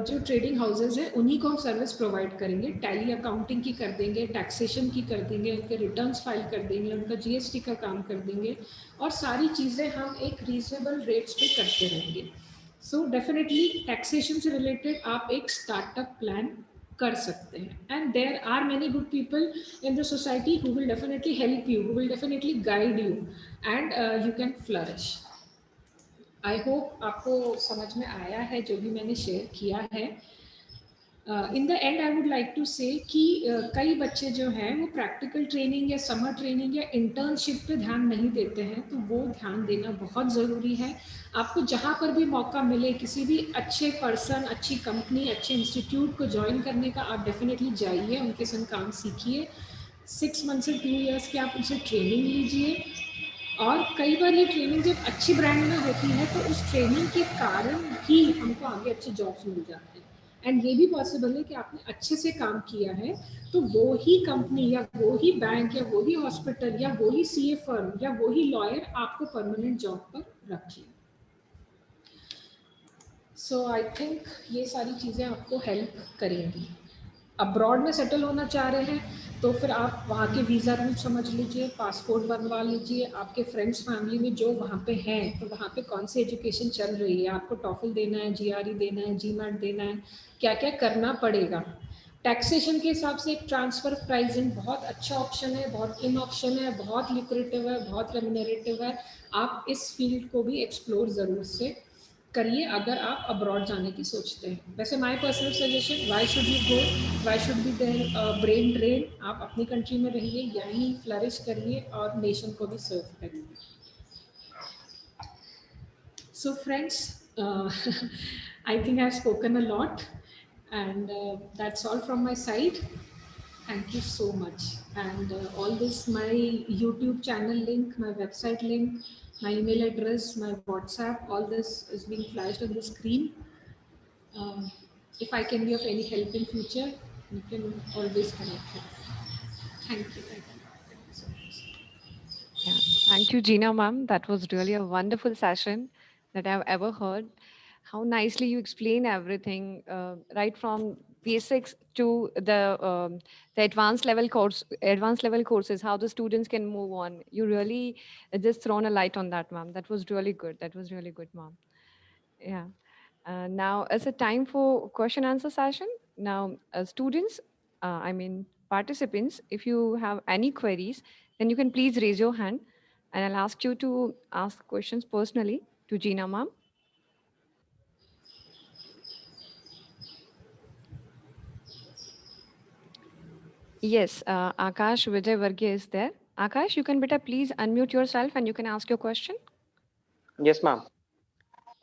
जो ट्रेडिंग हाउसेज हैं उन्हीं को हम सर्विस प्रोवाइड करेंगे। टैली अकाउंटिंग की कर देंगे, टैक्सेशन की कर देंगे, उनके रिटर्न्स फाइल कर देंगे, उनका जीएसटी का काम कर देंगे, और सारी चीज़ें हम एक रीजनेबल रेट्स पे करते रहेंगे। सो डेफिनेटली टैक्सेशन से रिलेटेड आप एक स्टार्टअप प्लान कर सकते हैं। And there are many good people in the society who will definitely help you, who will definitely guide you, and you can flourish. I hope आपको समझ में आया है जो भी मैंने शेयर किया है। In the end I would like to say कि कई बच्चे जो हैं वो प्रैक्टिकल ट्रेनिंग या समर ट्रेनिंग या इंटर्नशिप पे ध्यान नहीं देते हैं, तो वो ध्यान देना बहुत ज़रूरी है। आपको जहाँ पर भी मौका मिले, किसी भी अच्छे पर्सन, अच्छी कंपनी, अच्छे इंस्टीट्यूट को ज्वाइन करने का, आप डेफिनेटली जाइए, उनके संग काम सीखिए। 6 मंथ से 2 ईयर्स की आप उनसे ट्रेनिंग लीजिए। और कई बार ये ट्रेनिंग जब अच्छी ब्रांड में होती है तो उस ट्रेनिंग के कारण ही हमको आगे अच्छे जॉब्स मिल जाते हैं। एंड ये भी पॉसिबल है कि आपने अच्छे से काम किया है तो वो ही कंपनी या वो ही बैंक या वो ही हॉस्पिटल या वो ही सीए फर्म या वो ही लॉयर आपको परमानेंट जॉब पर रखे। सो आई थिंक ये सारी चीज़ें आपको हेल्प करेंगी। अब्रॉड में सेटल होना चाह रहे हैं तो फिर आप वहाँ के वीज़ा रूल समझ लीजिए, पासपोर्ट बनवा लीजिए। आपके फ्रेंड्स फैमिली में जो वहाँ पे हैं तो वहाँ पे कौन सी एजुकेशन चल रही है, आपको टॉफल देना है, जीआरई देना है, जीमैट देना है, क्या क्या करना पड़ेगा। टैक्सेशन के हिसाब से एक ट्रांसफ़र प्राइजिंग बहुत अच्छा ऑप्शन है, बहुत इन ऑप्शन है, बहुत लिक्रेटिव है, बहुत रेम्यूनरेटिव है। आप इस फील्ड को भी एक्सप्लोर ज़रूर से करिए अगर आप अब्रॉड जाने की सोचते हैं। वैसे my personal suggestion, why should you go, why should be their brain drain. आप अपनी कंट्री में रहिए, यहीं फ्लरिश करिए और नेशन को भी सर्व करिए। So friends, I think I have spoken a lot and that's all from my side. Thank you so much. And all this, my YouTube channel link, my website link, my email address, my WhatsApp, all this is being flashed on the screen. Um, if I can be of any help in future, you can always connect with me. Thank you. Thank you. Thank you so much. Yeah, thank you, Gina ma'am. That was really a wonderful session. that I've ever heard. How nicely you explain everything, right from basics to the advanced level courses, how the students can move on. You really just thrown a light on that, ma'am. That was really good. That was really good, ma'am. Yeah. Now, it's a time for question answer session. Now, students, I mean participants, if you have any queries, then you can please raise your hand, and I'll ask you to ask questions personally to Gina, ma'am. Yes, Akash Vijay Varghese is there. Akash, you can better please unmute yourself and you can ask your question. Yes, ma'am.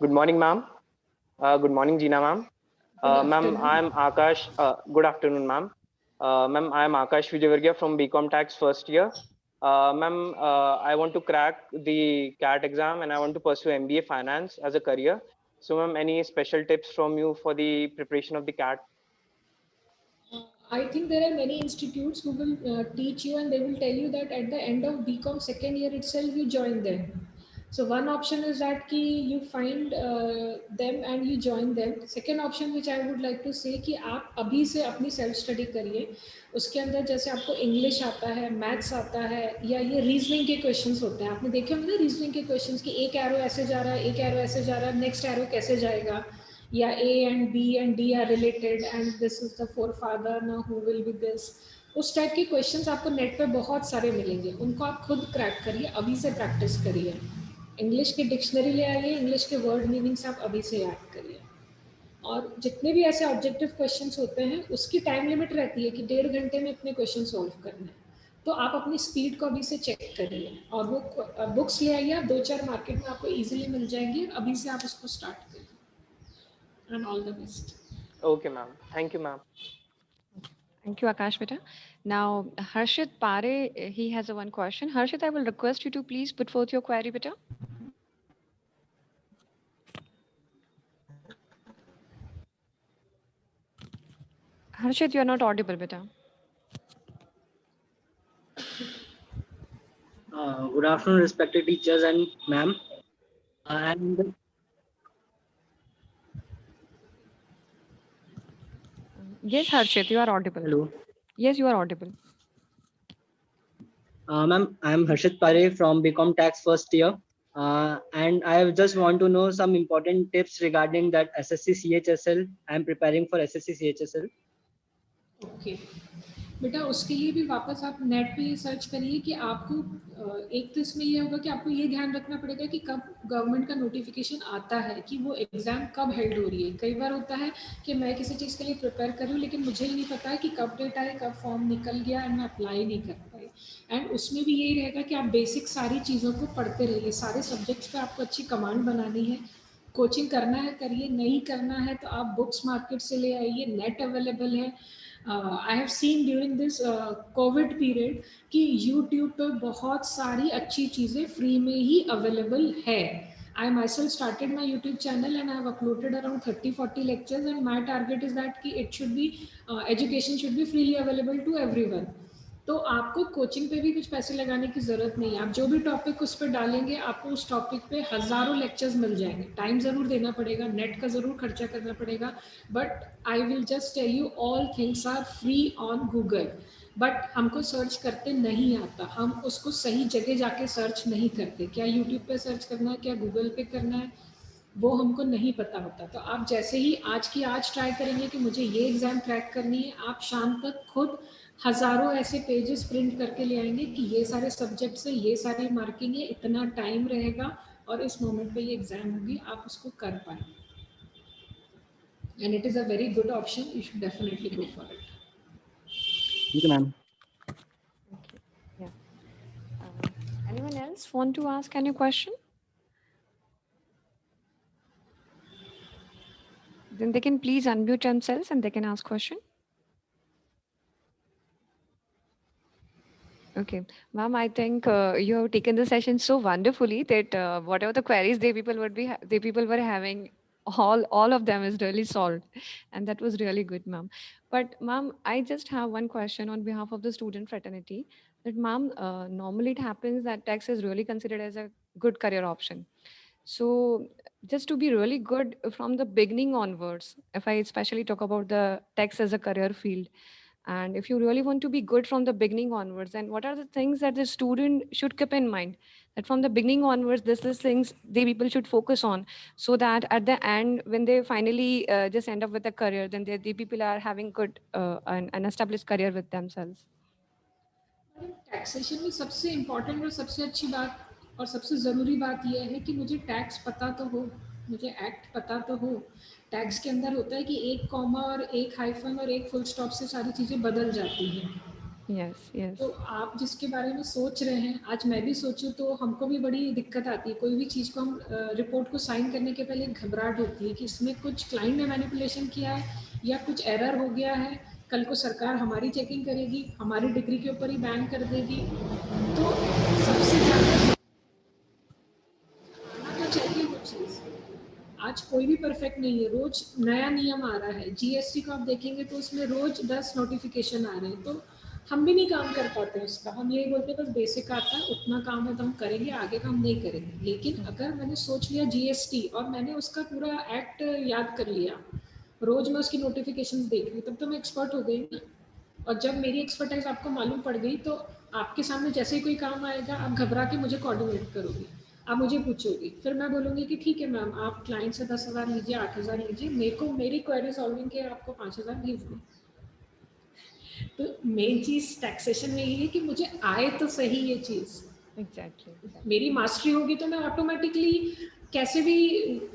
Good morning, ma'am. Good morning, Gina, ma'am. Good Ma'am, afternoon. I'm Akash. Good afternoon, ma'am. Ma'am, I'm Akash Vijayvargiya from BCom Tax first year. Ma'am, I want to crack the CAT exam and I want to pursue MBA Finance as a career. So, ma'am, any special tips from you for the preparation of the CAT? I think there are many institutes who will teach you and they will tell you that at the end of BCom second year itself you join them. So one option is that ki you find them and you join them. Second option which I would like to say कि आप अभी से अपनी self study करिए. उसके अंदर जैसे आपको इंग्लिश आता है, मैथ्स आता है, या ये रीजनिंग के क्वेश्चंस होते हैं. आपने देखे होंगे ना रीजनिंग के क्वेश्चंस कि एक एरो ऐसे जा रहा है, एक एरो ऐसे जा रहा है, नेक्स्ट एरो कैसे जाएगा, या A and B and D are related and this is the forefather, now who will be this. उस टाइप के क्वेश्चंस आपको नेट पे बहुत सारे मिलेंगे, उनको आप खुद क्रैक करिए, अभी से प्रैक्टिस करिए. इंग्लिश की डिक्शनरी ले आइए, इंग्लिश के वर्ड मीनिंग्स आप अभी से याद करिए. और जितने भी ऐसे ऑब्जेक्टिव क्वेश्चंस होते हैं उसकी टाइम लिमिट रहती है कि 1.5 घंटे में इतने क्वेश्चन सॉल्व करने हैं. तो आप अपनी स्पीड को अभी से चेक करिए और वो बुक्स ले आइए. आप 2-4 मार्केट में आपको इजीली मिल जाएंगी, अभी से आप उसको स्टार्ट करिए. And all the best. Okay, ma'am. Thank you, ma'am. Thank you, Akash Beta. Now, Harshit Pare, he has a one question. Harshit, I will request you to please put forth your query, Beta. Harshit, you are not audible, Beta. Good afternoon, respected teachers and ma'am. And Yes, Harshit, you are audible. hello, Yes, you are audible. ma'am. I am Harshit Pare from BCom Tax first year, and I just want to know some important tips regarding that SSC CHSL. I am preparing for SSC CHSL. Okay बेटा, उसके लिए भी वापस आप net पे ये search करिए कि आपको एक तो इसमें ये होगा कि आपको ये ध्यान रखना पड़ेगा कि कब गवर्नमेंट का नोटिफिकेशन आता है, कि वो एग्ज़ाम कब हेल्ड हो रही है. कई बार होता है कि मैं किसी चीज़ के लिए प्रिपेयर कर रही हूँ लेकिन मुझे ही नहीं पता है कि कब डेट आए, कब फॉर्म निकल गया एंड मैं अप्लाई नहीं कर पाई. एंड उसमें भी यही रहेगा कि आप बेसिक सारी चीज़ों को पढ़ते रहिए. सारे सब्जेक्ट्स पे आपको अच्छी कमांड बनानी है. कोचिंग करना है करिए, नहीं करना है तो आप बुक्स मार्केट से ले आइए, नेट अवेलेबल है. I have seen during this Covid period कि यूट्यूब पे बहुत सारी अच्छी चीज़ें फ्री में ही अवेलेबल है. I myself started my YouTube channel and I have uploaded around 30-40 lectures, and my target is that कि it should be education should be freely available to everyone. तो आपको कोचिंग पे भी कुछ पैसे लगाने की ज़रूरत नहीं है. आप जो भी टॉपिक उस पर डालेंगे आपको उस टॉपिक पे हज़ारों लेक्चर्स मिल जाएंगे. टाइम ज़रूर देना पड़ेगा, नेट का ज़रूर खर्चा करना पड़ेगा, but I will just tell you all things are free on Google. But हमको सर्च करते नहीं आता, हम उसको सही जगह जाके सर्च नहीं करते. क्या यूट्यूब पे सर्च करना है, क्या गूगल पे करना है, वो हमको नहीं पता होता. तो आप जैसे ही आज की आज ट्राई करेंगे कि मुझे ये एग्ज़ाम क्रैक करनी है, आप शाम तक खुद हज़ारों ऐसे पेजेस प्रिंट करके ले आएंगे कि ये सारे सब्जेक्ट से ये सारी मार्किंग है, इतना टाइम रहेगा और इस मोमेंट पे ये एग्ज़ाम होगी, आप उसको कर पाएंगे. And it is a very good option, you should definitely go for it. Thank you, ma'am. Okay. Yeah. Anyone else want to ask any question? Then they can please unmute themselves and they can ask question. Okay, ma'am, I think you have taken the session so wonderfully that whatever the queries they people were having, all of them is really solved, and that was really good, ma'am. But ma'am, I just have one question on behalf of the student fraternity. That ma'am, normally it happens that tax is really considered as a good career option. So just to be really good from the beginning onwards, if I especially talk about the tax as a career field, and if you really want to be good from the beginning onwards, then what are the things that the student should keep in mind? That from the beginning onwards, this is things they people should focus on, so that at the end, when they finally just end up with a career, then the people are having good an established career with themselves. Taxation में सबसे important और सबसे अच्छी बात और सबसे ज़रूरी बात यह है कि मुझे टैक्स पता तो हो, मुझे एक्ट पता तो हो। टैक्स के अंदर होता है कि एक कॉमा और एक हाइफन और एक फुल स्टॉप से सारी चीज़ें बदल जाती हैं। Yes, yes. तो आप जिसके बारे में सोच रहे हैं, आज मैं भी सोचूं तो हमको भी बड़ी दिक्कत आती है। कोई भी चीज़ को हम रिपोर्ट को साइन करने के पहले घबराहट होती है कि इसमें कुछ क्लाइंट ने मैनिपुलेशन किया है या कुछ एरर हो गया है। कल को सरकार हमारी चेकिंग करेगी, हमारी डिग्री के ऊपर ही बैन कर देगी। तो सबसे ज़्यादा आना तो चाहिए वो चीज़। आज कोई भी परफेक्ट नहीं है, रोज नया नियम आ रहा है। जीएसटी को आप देखेंगे तो उसमें रोज 10 नोटिफिकेशन आ रहे हैं, तो हम भी नहीं काम कर पाते उसका। हम यही बोलते हैं बस बेसिक आता है, उतना काम है तो हम करेंगे, आगे का हम नहीं करेंगे। लेकिन अगर मैंने सोच लिया जीएसटी और मैंने उसका पूरा एक्ट याद कर लिया, रोज मैं उसकी नोटिफिकेशन देख रही, तब तो मैं एक्सपर्ट हो गई ना। और जब मेरी एक्सपर्टाइज आपको मालूम पड़ गई तो आपके सामने जैसे ही कोई काम आएगा आप घबरा के मुझे कोऑर्डिनेट करोगे, आप मुझे पूछोगे, फिर मैं बोलूँगी कि ठीक है मैम, आप क्लाइंट से 10,000 लीजिए, 8,000 लीजिए, मेरे को मेरी क्वेरी सॉल्विंग के आपको 5,000 लीव दो। तो मेन चीज़ टैक्सेशन में यही है कि मुझे आए तो सही ये चीज़। Exactly. मेरी मास्टरी होगी तो मैं ऑटोमेटिकली कैसे भी,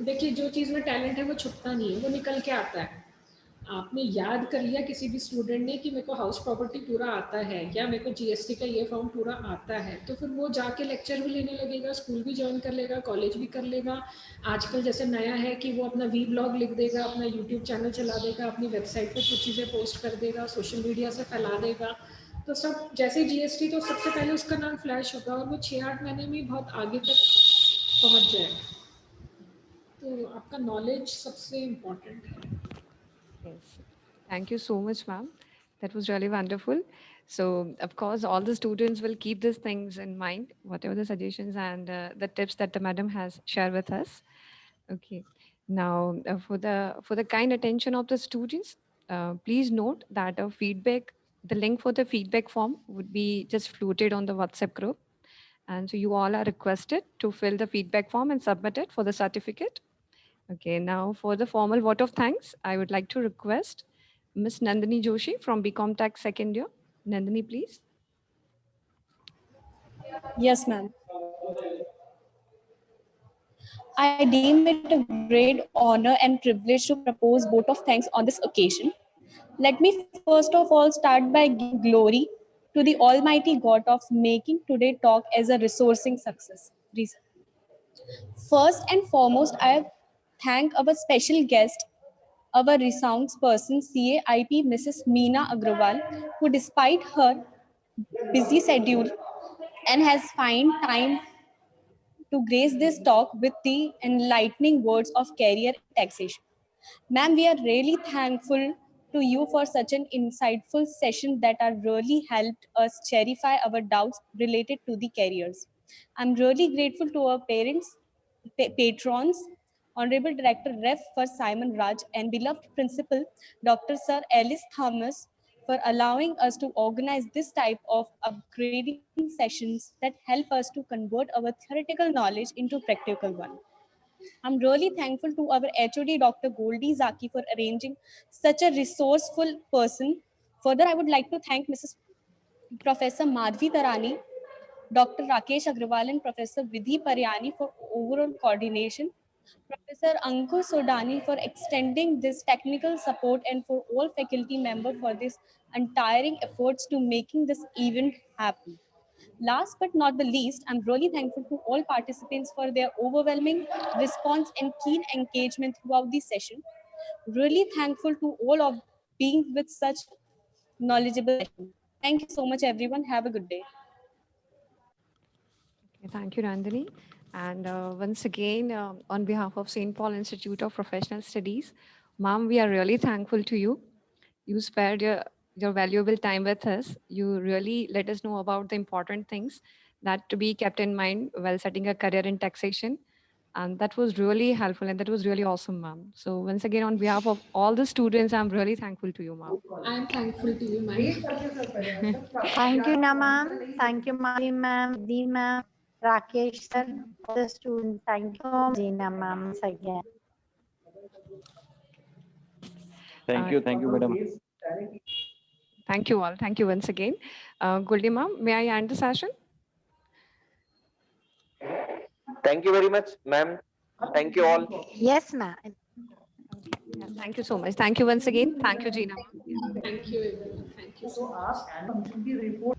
देखिए जो चीज़ में टैलेंट है वो छुपता नहीं है, वो निकल के आता है। आपने याद कर लिया किसी भी स्टूडेंट ने कि मेरे को हाउस प्रॉपर्टी पूरा आता है या मेरे को जीएसटी का ये फॉर्म पूरा आता है, तो फिर वो जाके लेक्चर भी लेने लगेगा, स्कूल भी ज्वाइन कर लेगा, कॉलेज भी कर लेगा। आजकल जैसे नया है कि वो अपना वी ब्लॉग लिख देगा, अपना यूट्यूब चैनल चला देगा, अपनी वेबसाइट पे कुछ चीज़ें पोस्ट कर देगा, सोशल मीडिया से फैला देगा। तो सब जैसे जीएसटी, तो सबसे पहले उसका नाम फ्लैश होगा और वो 6-8 महीने में बहुत आगे तक पहुंच जाएगा। तो आपका नॉलेज सबसे इम्पोर्टेंट है। Yes. Thank you so much, ma'am. That was really wonderful. So, of course, all the students will keep these things in mind, whatever the suggestions and the tips that the madam has shared with us. Okay. Now, for the kind attention of the students, please note that the link for the feedback form would be just floated on the WhatsApp group. And so you all are requested to fill the feedback form and submit it for the certificate. Okay, now for the formal vote of thanks, I would like to request Ms. Nandini Joshi from BCom Tech second year. Nandini, please. Yes, ma'am. I deem it a great honor and privilege to propose vote of thanks on this occasion. Let me first of all start by giving glory to the Almighty God of making today talk as a resourcing success. First and foremost, I thank our special guest, our resounds person, CAIP Mrs. Meena Agrawal, who despite her busy schedule and has find time to grace this talk with the enlightening words of career and taxation. Ma'am, we are really thankful to you for such an insightful session that are really helped us clarify our doubts related to the careers. I'm really grateful to our parents, patrons, Honorable Director Ref for Simon Raj and beloved Principal Dr. Sir Alice Thomas for allowing us to organize this type of upgrading sessions that help us to convert our theoretical knowledge into practical one. I'm really thankful to our HOD Dr. Goldie Zaki for arranging such a resourceful person. Further, I would like to thank Mrs. Professor Madhvi Tarani, Dr. Rakesh Agrawal and Professor Vidhi Paryani for overall coordination, Professor Ankur Sodani for extending this technical support and for all faculty members for this untiring efforts to making this event happen. Last but not the least, I'm really thankful to all participants for their overwhelming response and keen engagement throughout the session. Really thankful to all of being with such knowledgeable session. Thank you so much, everyone. Have a good day. Okay, thank you, Nandini. And once again, on behalf of St. Paul Institute of Professional Studies, ma'am, we are really thankful to you. You spared your valuable time with us. You really let us know about the important things that to be kept in mind while setting a career in taxation. And that was really helpful and that was really awesome, ma'am. So once again, on behalf of all the students, I'm really thankful to you, ma'am. I'm thankful to you, ma'am. Thank you, ma'am. Thank you, Mali ma'am, Dee ma'am, Rakesh sir, all the students. Thank you, Gina ma'am, once again. Thank you, madam. Thank you all. Thank you once again. Goldie ma'am, may I end the session? Thank you very much, ma'am. Thank you all. Yes, ma'am. Yeah, thank you so much. Thank you once again. Thank you, Gina. Thank you, everyone. Thank you so much.